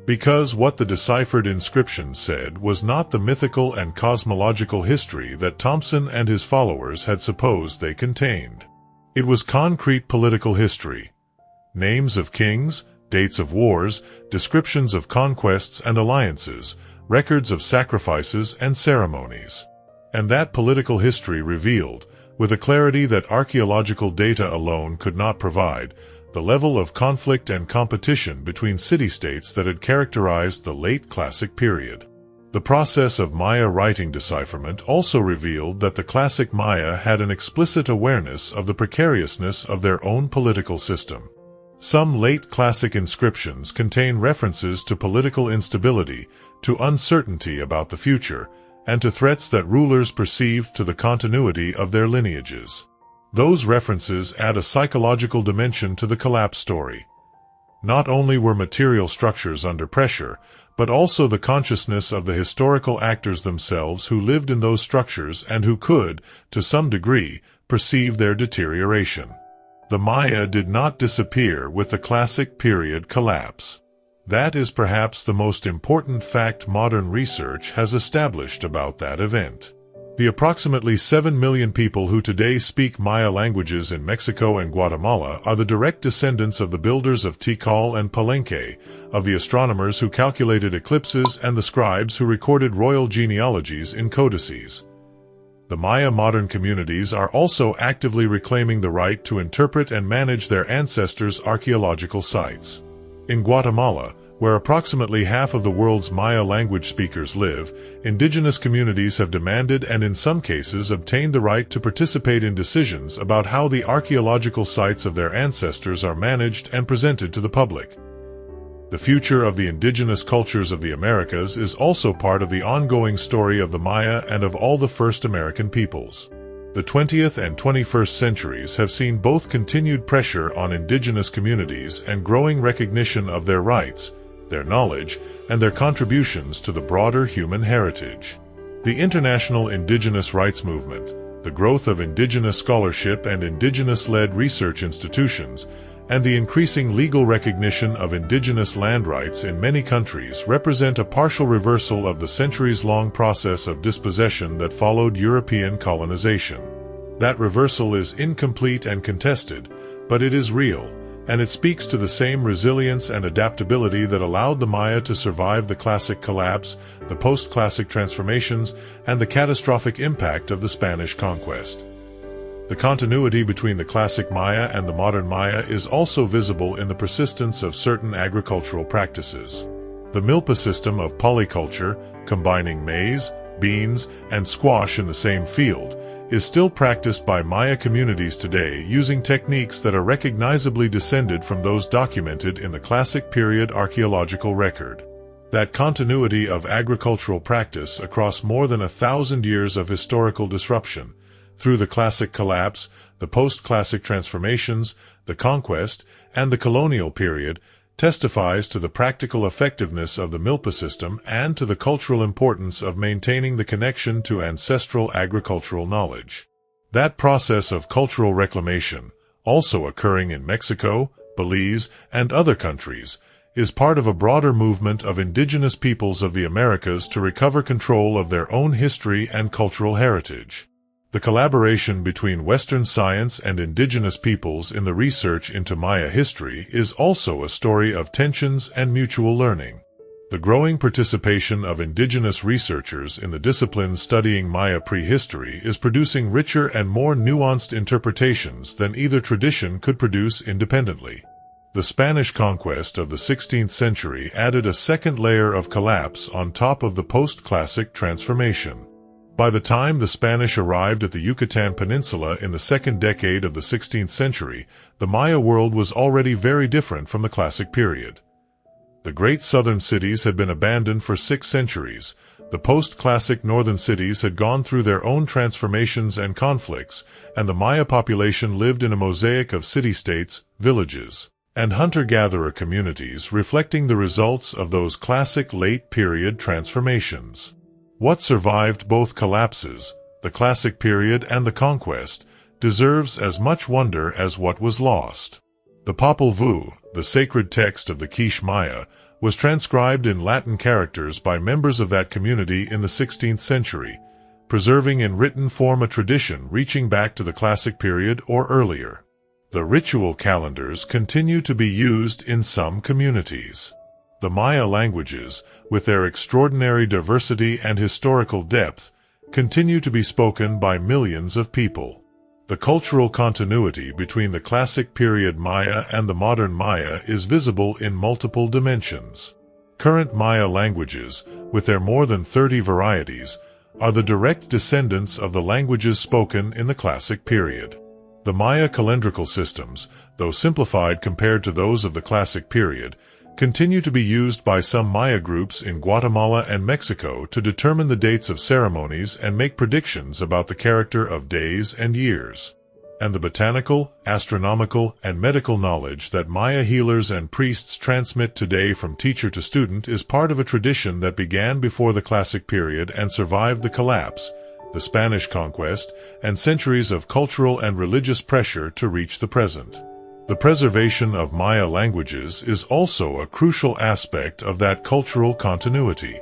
Because what the deciphered inscription said was not the mythical and cosmological history that Thompson and his followers had supposed they contained. It was concrete political history. Names of kings, dates of wars, descriptions of conquests and alliances, records of sacrifices and ceremonies. And that political history revealed, with a clarity that archaeological data alone could not provide, the level of conflict and competition between city-states that had characterized the late Classic period. The process of Maya writing decipherment also revealed that the Classic Maya had an explicit awareness of the precariousness of their own political system. Some late Classic inscriptions contain references to political instability, to uncertainty about the future, and to threats that rulers perceived to the continuity of their lineages. Those references add a psychological dimension to the collapse story. Not only were material structures under pressure, but also the consciousness of the historical actors themselves who lived in those structures and who could, to some degree, perceive their deterioration. The Maya did not disappear with the Classic period collapse. That is perhaps the most important fact modern research has established about that event. The approximately 7 million people who today speak Maya languages in Mexico and Guatemala are the direct descendants of the builders of Tikal and Palenque, of the astronomers who calculated eclipses and the scribes who recorded royal genealogies in codices. The Maya modern communities are also actively reclaiming the right to interpret and manage their ancestors' archaeological sites. In Guatemala, where approximately half of the world's Maya language speakers live, indigenous communities have demanded and in some cases obtained the right to participate in decisions about how the archaeological sites of their ancestors are managed and presented to the public. The future of the indigenous cultures of the Americas is also part of the ongoing story of the Maya and of all the first American peoples. The 20th and 21st centuries have seen both continued pressure on indigenous communities and growing recognition of their rights, their knowledge, and their contributions to the broader human heritage. The international indigenous rights movement, the growth of indigenous scholarship and indigenous-led research institutions, and the increasing legal recognition of indigenous land rights in many countries represent a partial reversal of the centuries-long process of dispossession that followed European colonization. That reversal is incomplete and contested, but it is real, and it speaks to the same resilience and adaptability that allowed the Maya to survive the Classic collapse, the post-Classic transformations, and the catastrophic impact of the Spanish conquest. The continuity between the Classic Maya and the modern Maya is also visible in the persistence of certain agricultural practices. The milpa system of polyculture, combining maize, beans, and squash in the same field, is still practiced by Maya communities today using techniques that are recognizably descended from those documented in the Classic period archaeological record. That continuity of agricultural practice across more than 1,000 years of historical disruption, through the Classic collapse, the post-Classic transformations, the conquest, and the colonial period, testifies to the practical effectiveness of the milpa system and to the cultural importance of maintaining the connection to ancestral agricultural knowledge. That process of cultural reclamation, also occurring in Mexico, Belize, and other countries, is part of a broader movement of indigenous peoples of the Americas to recover control of their own history and cultural heritage. The collaboration between Western science and indigenous peoples in the research into Maya history is also a story of tensions and mutual learning. The growing participation of indigenous researchers in the disciplines studying Maya prehistory is producing richer and more nuanced interpretations than either tradition could produce independently. The Spanish conquest of the 16th century added a second layer of collapse on top of the post-Classic transformation. By the time the Spanish arrived at the Yucatan Peninsula in the second decade of the 16th century, the Maya world was already very different from the Classic period. The great southern cities had been abandoned for 6 centuries, the post-Classic northern cities had gone through their own transformations and conflicts, and the Maya population lived in a mosaic of city-states, villages, and hunter-gatherer communities reflecting the results of those Classic late-period transformations. What survived both collapses, the Classic period and the conquest, deserves as much wonder as what was lost. The Popol Vuh, the sacred text of the Quiche Maya, was transcribed in Latin characters by members of that community in the 16th century, preserving in written form a tradition reaching back to the Classic period or earlier. The ritual calendars continue to be used in some communities. The Maya languages, with their extraordinary diversity and historical depth, continue to be spoken by millions of people. The cultural continuity between the Classic period Maya and the modern Maya is visible in multiple dimensions. Current Maya languages, with their more than 30 varieties, are the direct descendants of the languages spoken in the Classic period. The Maya calendrical systems, though simplified compared to those of the Classic period, continue to be used by some Maya groups in Guatemala and Mexico to determine the dates of ceremonies and make predictions about the character of days and years. and the botanical, astronomical, and medical knowledge that Maya healers and priests transmit today from teacher to student is part of a tradition that began before the Classic period and survived the collapse, the Spanish conquest, and centuries of cultural and religious pressure to reach the present. The preservation of Maya languages is also a crucial aspect of that cultural continuity.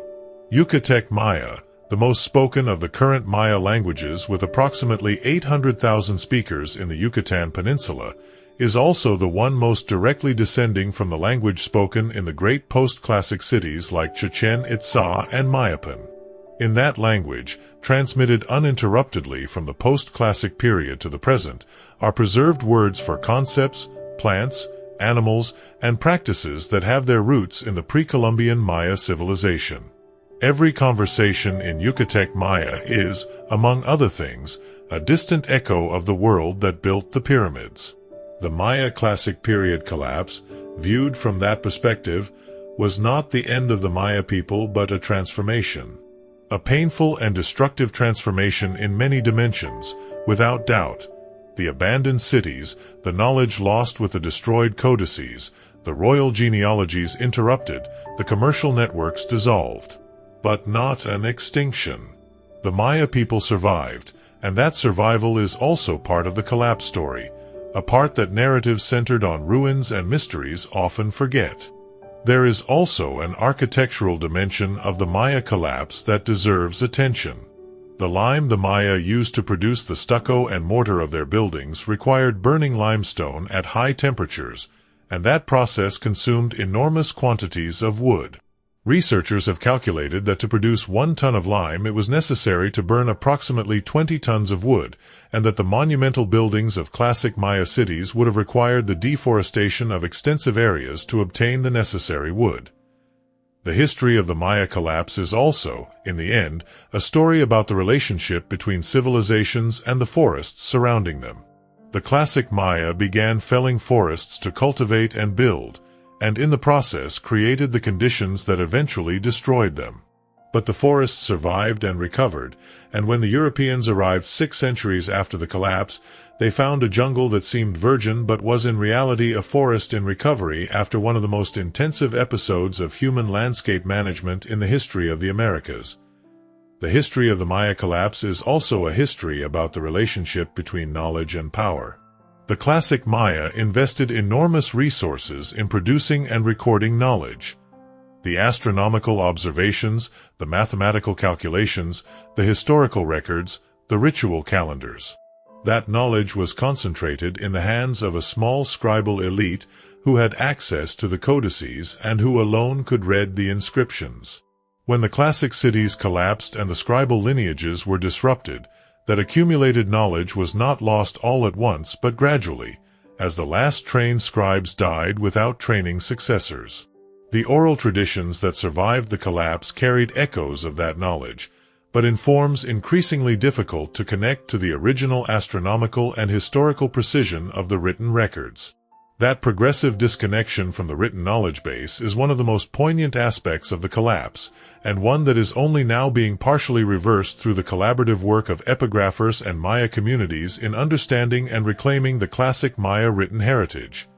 Yucatec Maya, the most spoken of the current Maya languages with approximately 800,000 speakers in the Yucatan Peninsula, is also the one most directly descending from the language spoken in the great post-classic cities like Chichen Itza and Mayapan. In that language, transmitted uninterruptedly from the post-classic period to the present, are preserved words for concepts, plants, animals, and practices that have their roots in the pre-Columbian Maya civilization. Every conversation in Yucatec Maya is, among other things, a distant echo of the world that built the pyramids. The Maya Classic period collapse, viewed from that perspective, was not the end of the Maya people but a transformation. A painful and destructive transformation in many dimensions, without doubt. The abandoned cities, the knowledge lost with the destroyed codices, the royal genealogies interrupted, the commercial networks dissolved. But not an extinction. The Maya people survived, and that survival is also part of the collapse story, a part that narratives centered on ruins and mysteries often forget. There is also an architectural dimension of the Maya collapse that deserves attention. The lime the Maya used to produce the stucco and mortar of their buildings required burning limestone at high temperatures, and that process consumed enormous quantities of wood. Researchers have calculated that to produce 1 ton of lime it was necessary to burn approximately 20 tons of wood, and that the monumental buildings of classic Maya cities would have required the deforestation of extensive areas to obtain the necessary wood. The history of the Maya collapse is also, in the end, a story about the relationship between civilizations and the forests surrounding them. The classic Maya began felling forests to cultivate and build, and in the process created the conditions that eventually destroyed them. But the forests survived and recovered, and when the Europeans arrived 6 centuries after the collapse, they found a jungle that seemed virgin but was in reality a forest in recovery after one of the most intensive episodes of human landscape management in the history of the Americas. The history of the Maya collapse is also a history about the relationship between knowledge and power. The classic Maya invested enormous resources in producing and recording knowledge. The astronomical observations, the mathematical calculations, the historical records, the ritual calendars. That knowledge was concentrated in the hands of a small scribal elite who had access to the codices and who alone could read the inscriptions. When the classic cities collapsed and the scribal lineages were disrupted, that accumulated knowledge was not lost all at once but gradually, as the last trained scribes died without training successors. The oral traditions that survived the collapse carried echoes of that knowledge, but in forms increasingly difficult to connect to the original astronomical and historical precision of the written records. That progressive disconnection from the written knowledge base is one of the most poignant aspects of the collapse, and one that is only now being partially reversed through the collaborative work of epigraphers and Maya communities in understanding and reclaiming the classic Maya written heritage.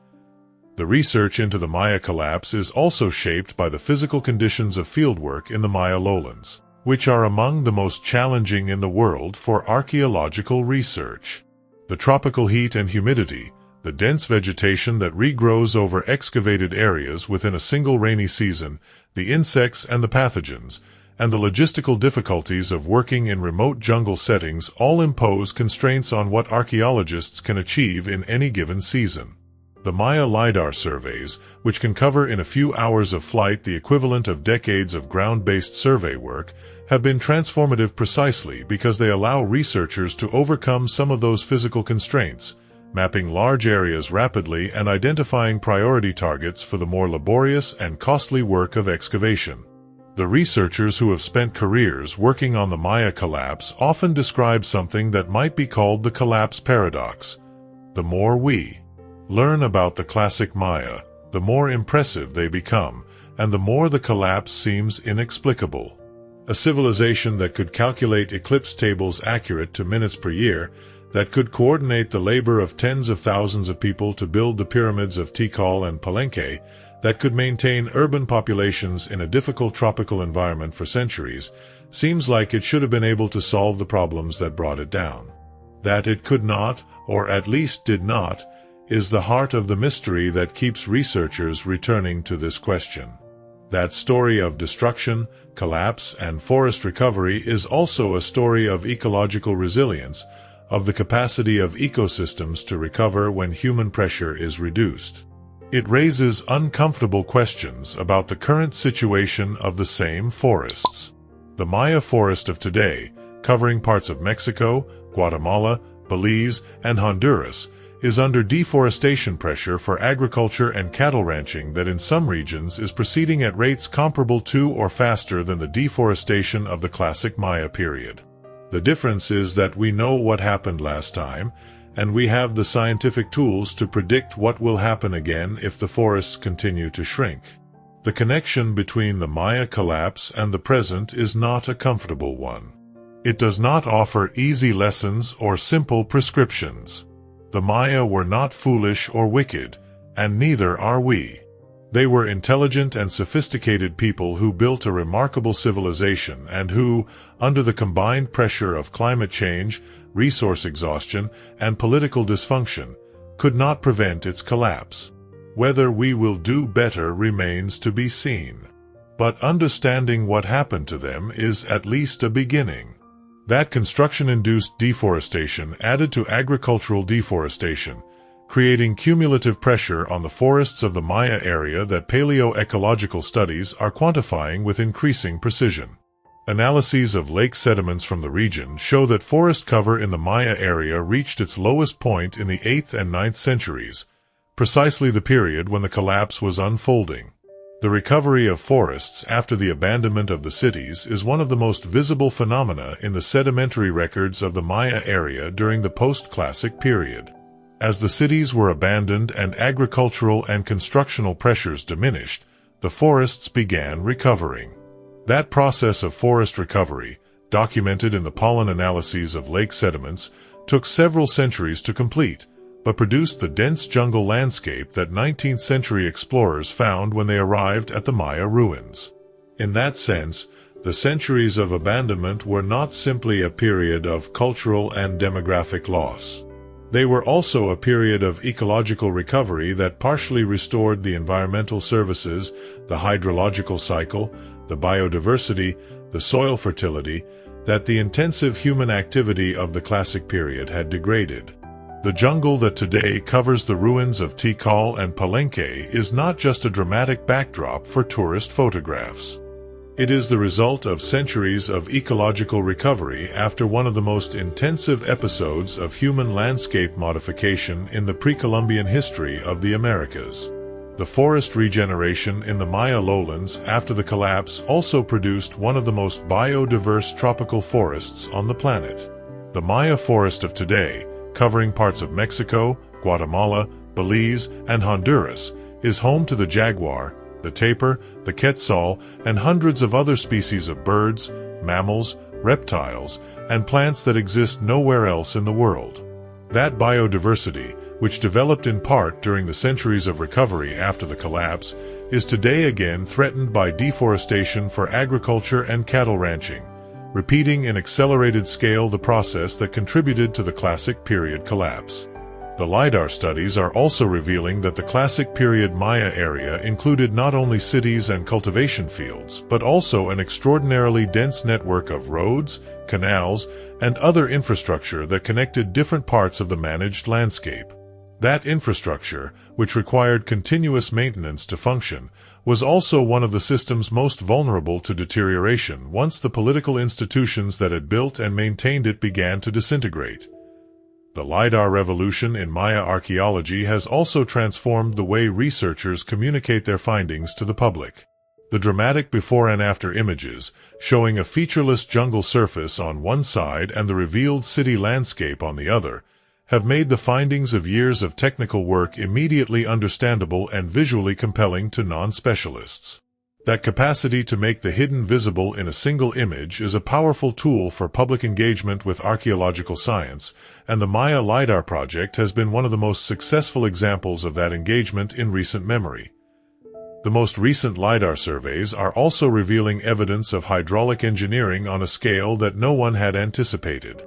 The research into the Maya collapse is also shaped by the physical conditions of fieldwork in the Maya lowlands, which are among the most challenging in the world for archaeological research. The tropical heat and humidity, the dense vegetation that regrows over excavated areas within a single rainy season, the insects and the pathogens, and the logistical difficulties of working in remote jungle settings all impose constraints on what archaeologists can achieve in any given season. The Maya LiDAR surveys, which can cover in a few hours of flight the equivalent of decades of ground-based survey work, have been transformative precisely because they allow researchers to overcome some of those physical constraints, mapping large areas rapidly and identifying priority targets for the more laborious and costly work of excavation. The researchers who have spent careers working on the Maya collapse often describe something that might be called the collapse paradox. The more we learn about the classic Maya, the more impressive they become, and the more the collapse seems inexplicable. A civilization that could calculate eclipse tables accurate to minutes per year, that could coordinate the labor of tens of thousands of people to build the pyramids of Tikal and Palenque, that could maintain urban populations in a difficult tropical environment for centuries, seems like it should have been able to solve the problems that brought it down. That it could not, or at least did not, is the heart of the mystery that keeps researchers returning to this question. That story of destruction, collapse, and forest recovery is also a story of ecological resilience, of the capacity of ecosystems to recover when human pressure is reduced. It raises uncomfortable questions about the current situation of the same forests. The Maya forest of today, covering parts of Mexico, Guatemala, Belize, and Honduras, is under deforestation pressure for agriculture and cattle ranching that in some regions is proceeding at rates comparable to or faster than the deforestation of the classic Maya period. The difference is that we know what happened last time, and we have the scientific tools to predict what will happen again if the forests continue to shrink. The connection between the Maya collapse and the present is not a comfortable one. It does not offer easy lessons or simple prescriptions. The Maya were not foolish or wicked, and neither are we. They were intelligent and sophisticated people who built a remarkable civilization and who, under the combined pressure of climate change, resource exhaustion, and political dysfunction, could not prevent its collapse. Whether we will do better remains to be seen. But understanding what happened to them is at least a beginning. That construction-induced deforestation added to agricultural deforestation, creating cumulative pressure on the forests of the Maya area that paleoecological studies are quantifying with increasing precision. Analyses of lake sediments from the region show that forest cover in the Maya area reached its lowest point in the 8th and 9th centuries, precisely the period when the collapse was unfolding. The recovery of forests after the abandonment of the cities is one of the most visible phenomena in the sedimentary records of the Maya area during the post-classic period. As the cities were abandoned and agricultural and constructional pressures diminished, the forests began recovering. That process of forest recovery, documented in the pollen analyses of lake sediments, took several centuries to complete, but produced the dense jungle landscape that 19th-century explorers found when they arrived at the Maya ruins. In that sense, the centuries of abandonment were not simply a period of cultural and demographic loss. They were also a period of ecological recovery that partially restored the environmental services, the hydrological cycle, the biodiversity, the soil fertility, that the intensive human activity of the classic period had degraded. The jungle that today covers the ruins of Tikal and Palenque is not just a dramatic backdrop for tourist photographs. It is the result of centuries of ecological recovery after one of the most intensive episodes of human landscape modification in the pre-Columbian history of the Americas. The forest regeneration in the Maya lowlands after the collapse also produced one of the most biodiverse tropical forests on the planet. The Maya forest of today, covering parts of Mexico, Guatemala, Belize, and Honduras, is home to the jaguar, the tapir, the quetzal, and hundreds of other species of birds, mammals, reptiles, and plants that exist nowhere else in the world. That biodiversity, which developed in part during the centuries of recovery after the collapse, is today again threatened by deforestation for agriculture and cattle ranching, repeating in accelerated scale the process that contributed to the classic period collapse. The LiDAR studies are also revealing that the classic period Maya area included not only cities and cultivation fields, but also an extraordinarily dense network of roads, canals, and other infrastructure that connected different parts of the managed landscape. That infrastructure, which required continuous maintenance to function, was also one of the systems most vulnerable to deterioration once the political institutions that had built and maintained it began to disintegrate. The LiDAR revolution in Maya archaeology has also transformed the way researchers communicate their findings to the public. The dramatic before and after images, showing a featureless jungle surface on one side and the revealed city landscape on the other, have made the findings of years of technical work immediately understandable and visually compelling to non-specialists. That capacity to make the hidden visible in a single image is a powerful tool for public engagement with archaeological science, and the Maya LiDAR project has been one of the most successful examples of that engagement in recent memory. The most recent LiDAR surveys are also revealing evidence of hydraulic engineering on a scale that no one had anticipated.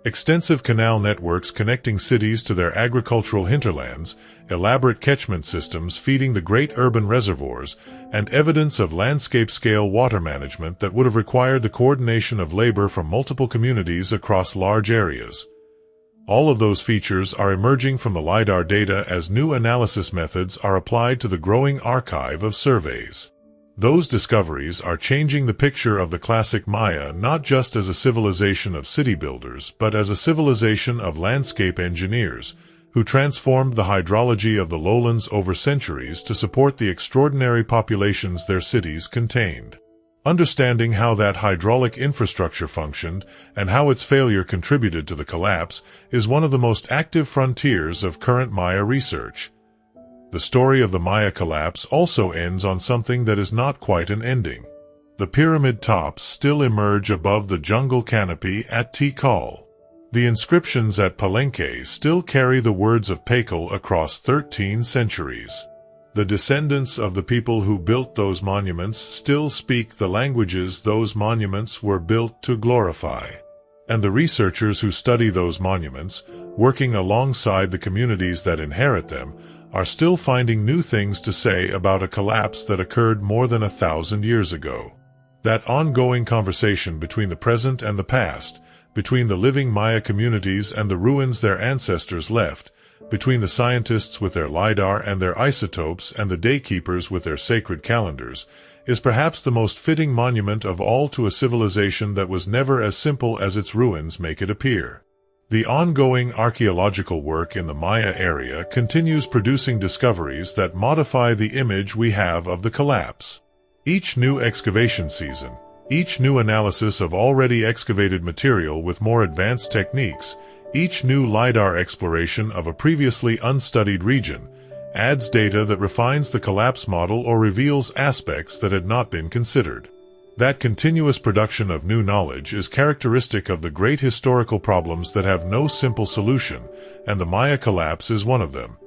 Extensive canal networks connecting cities to their agricultural hinterlands, elaborate catchment systems feeding the great urban reservoirs, and evidence of landscape-scale water management that would have required the coordination of labor from multiple communities across large areas. All of those features are emerging from the LiDAR data as new analysis methods are applied to the growing archive of surveys. Those discoveries are changing the picture of the classic Maya not just as a civilization of city builders, but as a civilization of landscape engineers, who transformed the hydrology of the lowlands over centuries to support the extraordinary populations their cities contained. Understanding how that hydraulic infrastructure functioned and how its failure contributed to the collapse is one of the most active frontiers of current Maya research. The story of the Maya collapse also ends on something that is not quite an ending. The pyramid tops still emerge above the jungle canopy at Tikal. The inscriptions at Palenque still carry the words of Tikal across 13 centuries. The descendants of the people who built those monuments still speak the languages those monuments were built to glorify. And the researchers who study those monuments, working alongside the communities that inherit them, are still finding new things to say about a collapse that occurred more than 1,000 years ago. That ongoing conversation between the present and the past, between the living Maya communities and the ruins their ancestors left, between the scientists with their LiDAR and their isotopes and the daykeepers with their sacred calendars, is perhaps the most fitting monument of all to a civilization that was never as simple as its ruins make it appear. The ongoing archaeological work in the Maya area continues producing discoveries that modify the image we have of the collapse. Each new excavation season, each new analysis of already excavated material with more advanced techniques, each new LiDAR exploration of a previously unstudied region, adds data that refines the collapse model or reveals aspects that had not been considered. That continuous production of new knowledge is characteristic of the great historical problems that have no simple solution, and the Maya collapse is one of them.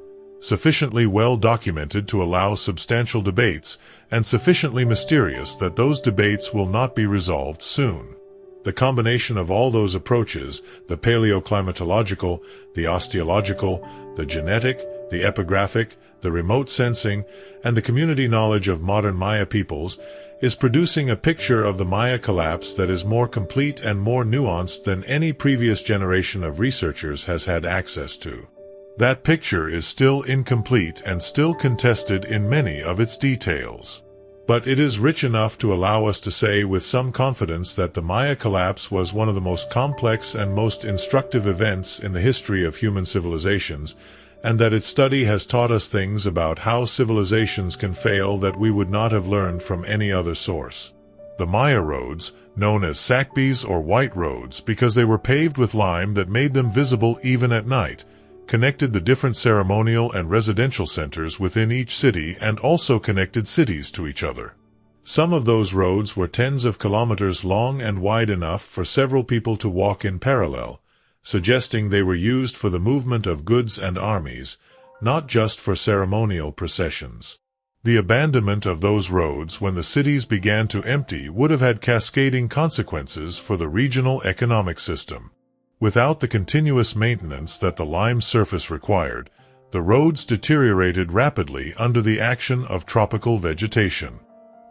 Sufficiently well documented to allow substantial debates, and sufficiently mysterious that those debates will not be resolved soon. The combination of all those approaches, the paleoclimatological, the osteological, the genetic, the epigraphic, the remote sensing, and the community knowledge of modern Maya peoples, is producing a picture of the Maya collapse that is more complete and more nuanced than any previous generation of researchers has had access to. That picture is still incomplete and still contested in many of its details. But it is rich enough to allow us to say with some confidence that the Maya collapse was one of the most complex and most instructive events in the history of human civilizations, and that its study has taught us things about how civilizations can fail that we would not have learned from any other source. The Maya roads, known as sakbis or white roads because they were paved with lime that made them visible even at night, connected the different ceremonial and residential centers within each city and also connected cities to each other. Some of those roads were tens of kilometers long and wide enough for several people to walk in parallel, suggesting they were used for the movement of goods and armies, not just for ceremonial processions. The abandonment of those roads when the cities began to empty would have had cascading consequences for the regional economic system. Without the continuous maintenance that the lime surface required, the roads deteriorated rapidly under the action of tropical vegetation.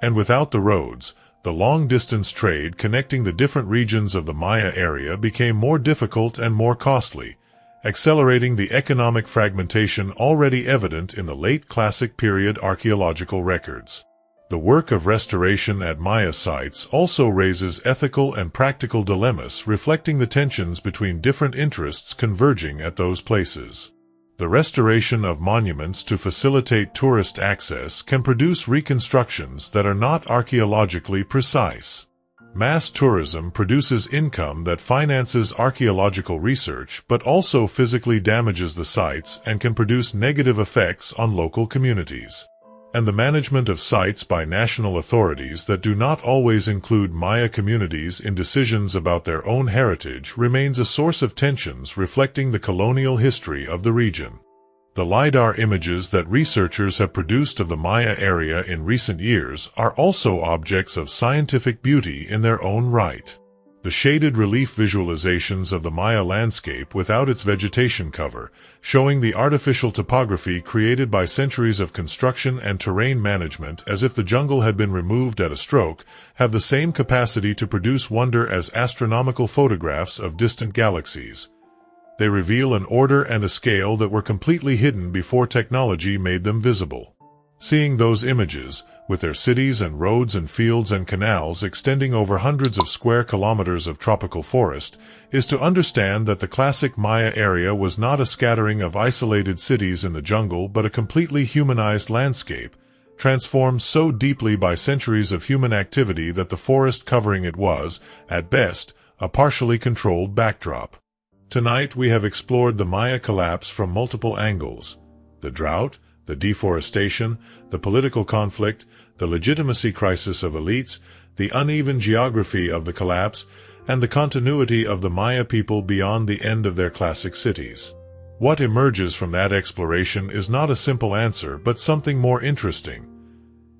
And without the roads, the long-distance trade connecting the different regions of the Maya area became more difficult and more costly, accelerating the economic fragmentation already evident in the late Classic period archaeological records. The work of restoration at Maya sites also raises ethical and practical dilemmas reflecting the tensions between different interests converging at those places. The restoration of monuments to facilitate tourist access can produce reconstructions that are not archaeologically precise. Mass tourism produces income that finances archaeological research but also physically damages the sites and can produce negative effects on local communities. And the management of sites by national authorities that do not always include Maya communities in decisions about their own heritage remains a source of tensions reflecting the colonial history of the region. The LiDAR images that researchers have produced of the Maya area in recent years are also objects of scientific beauty in their own right. The shaded relief visualizations of the Maya landscape without its vegetation cover, showing the artificial topography created by centuries of construction and terrain management as if the jungle had been removed at a stroke, have the same capacity to produce wonder as astronomical photographs of distant galaxies. They reveal an order and a scale that were completely hidden before technology made them visible. Seeing those images, with their cities and roads and fields and canals extending over hundreds of square kilometers of tropical forest, is to understand that the classic Maya area was not a scattering of isolated cities in the jungle but a completely humanized landscape, transformed so deeply by centuries of human activity that the forest covering it was, at best, a partially controlled backdrop. Tonight we have explored the Maya collapse from multiple angles: the drought, the deforestation, the political conflict, the legitimacy crisis of elites, the uneven geography of the collapse, and the continuity of the Maya people beyond the end of their classic cities. What emerges from that exploration is not a simple answer but something more interesting.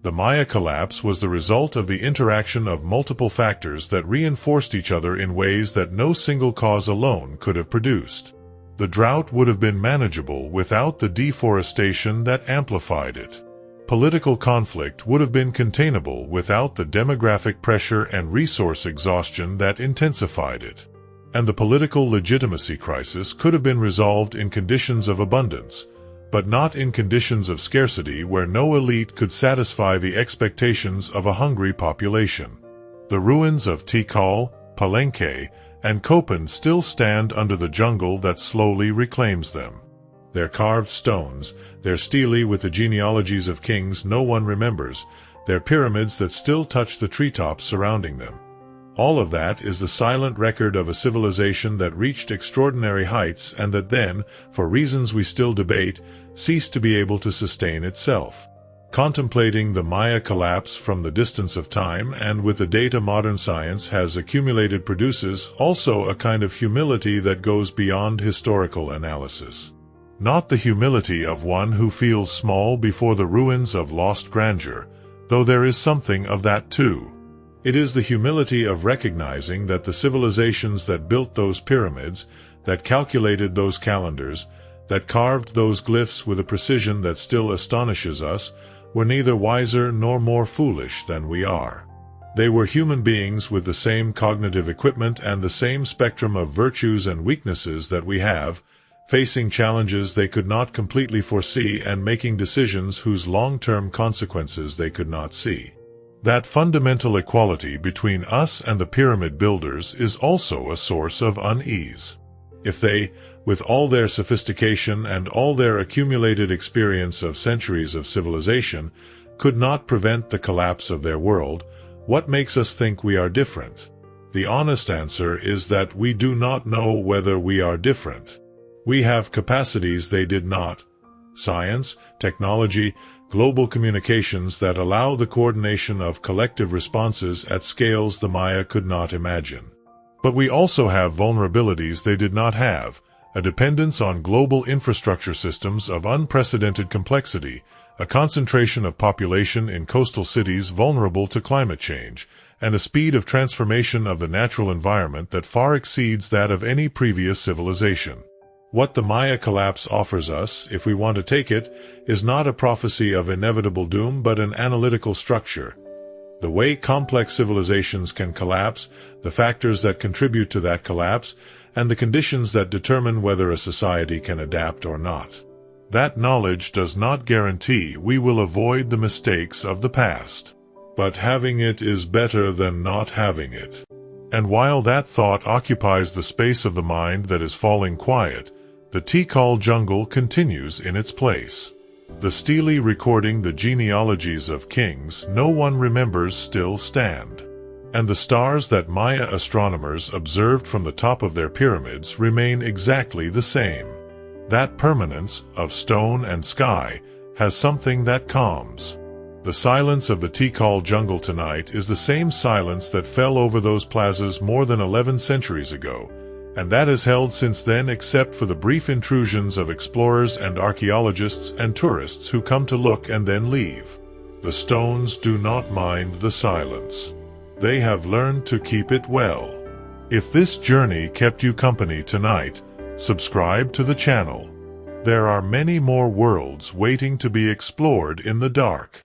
The Maya collapse was the result of the interaction of multiple factors that reinforced each other in ways that no single cause alone could have produced. The drought would have been manageable without the deforestation that amplified it. Political conflict would have been containable without the demographic pressure and resource exhaustion that intensified it. And the political legitimacy crisis could have been resolved in conditions of abundance, but not in conditions of scarcity where no elite could satisfy the expectations of a hungry population. The ruins of Tikal, Palenque, and Copan still stand under the jungle that slowly reclaims them. Their carved stones, their stelae with the genealogies of kings no one remembers, their pyramids that still touch the treetops surrounding them. All of that is the silent record of a civilization that reached extraordinary heights and that then, for reasons we still debate, ceased to be able to sustain itself. Contemplating the Maya collapse from the distance of time and with the data modern science has accumulated produces also a kind of humility that goes beyond historical analysis. Not the humility of one who feels small before the ruins of lost grandeur, though there is something of that too. It is the humility of recognizing that the civilizations that built those pyramids, that calculated those calendars, that carved those glyphs with a precision that still astonishes us, were neither wiser nor more foolish than we are. They were human beings with the same cognitive equipment and the same spectrum of virtues and weaknesses that we have, facing challenges they could not completely foresee and making decisions whose long-term consequences they could not see. That fundamental equality between us and the pyramid builders is also a source of unease. If they, with all their sophistication and all their accumulated experience of centuries of civilization, could not prevent the collapse of their world, what makes us think we are different? The honest answer is that we do not know whether we are different. We have capacities they did not. Science, technology, global communications that allow the coordination of collective responses at scales the Maya could not imagine. But we also have vulnerabilities they did not have, a dependence on global infrastructure systems of unprecedented complexity, a concentration of population in coastal cities vulnerable to climate change, and a speed of transformation of the natural environment that far exceeds that of any previous civilization. What the Maya collapse offers us, if we want to take it, is not a prophecy of inevitable doom but an analytical structure. The way complex civilizations can collapse, the factors that contribute to that collapse, and the conditions that determine whether a society can adapt or not. That knowledge does not guarantee we will avoid the mistakes of the past. But having it is better than not having it. And while that thought occupies the space of the mind that is falling quiet, the Tikal jungle continues in its place. The stelae recording the genealogies of kings no one remembers still stand. And the stars that Maya astronomers observed from the top of their pyramids remain exactly the same. That permanence of stone and sky has something that calms. The silence of the Tikal jungle tonight is the same silence that fell over those plazas more than 11 centuries ago, and that has held since then except for the brief intrusions of explorers and archaeologists and tourists who come to look and then leave. The stones do not mind the silence. They have learned to keep it well. If this journey kept you company tonight, subscribe to the channel. There are many more worlds waiting to be explored in the dark.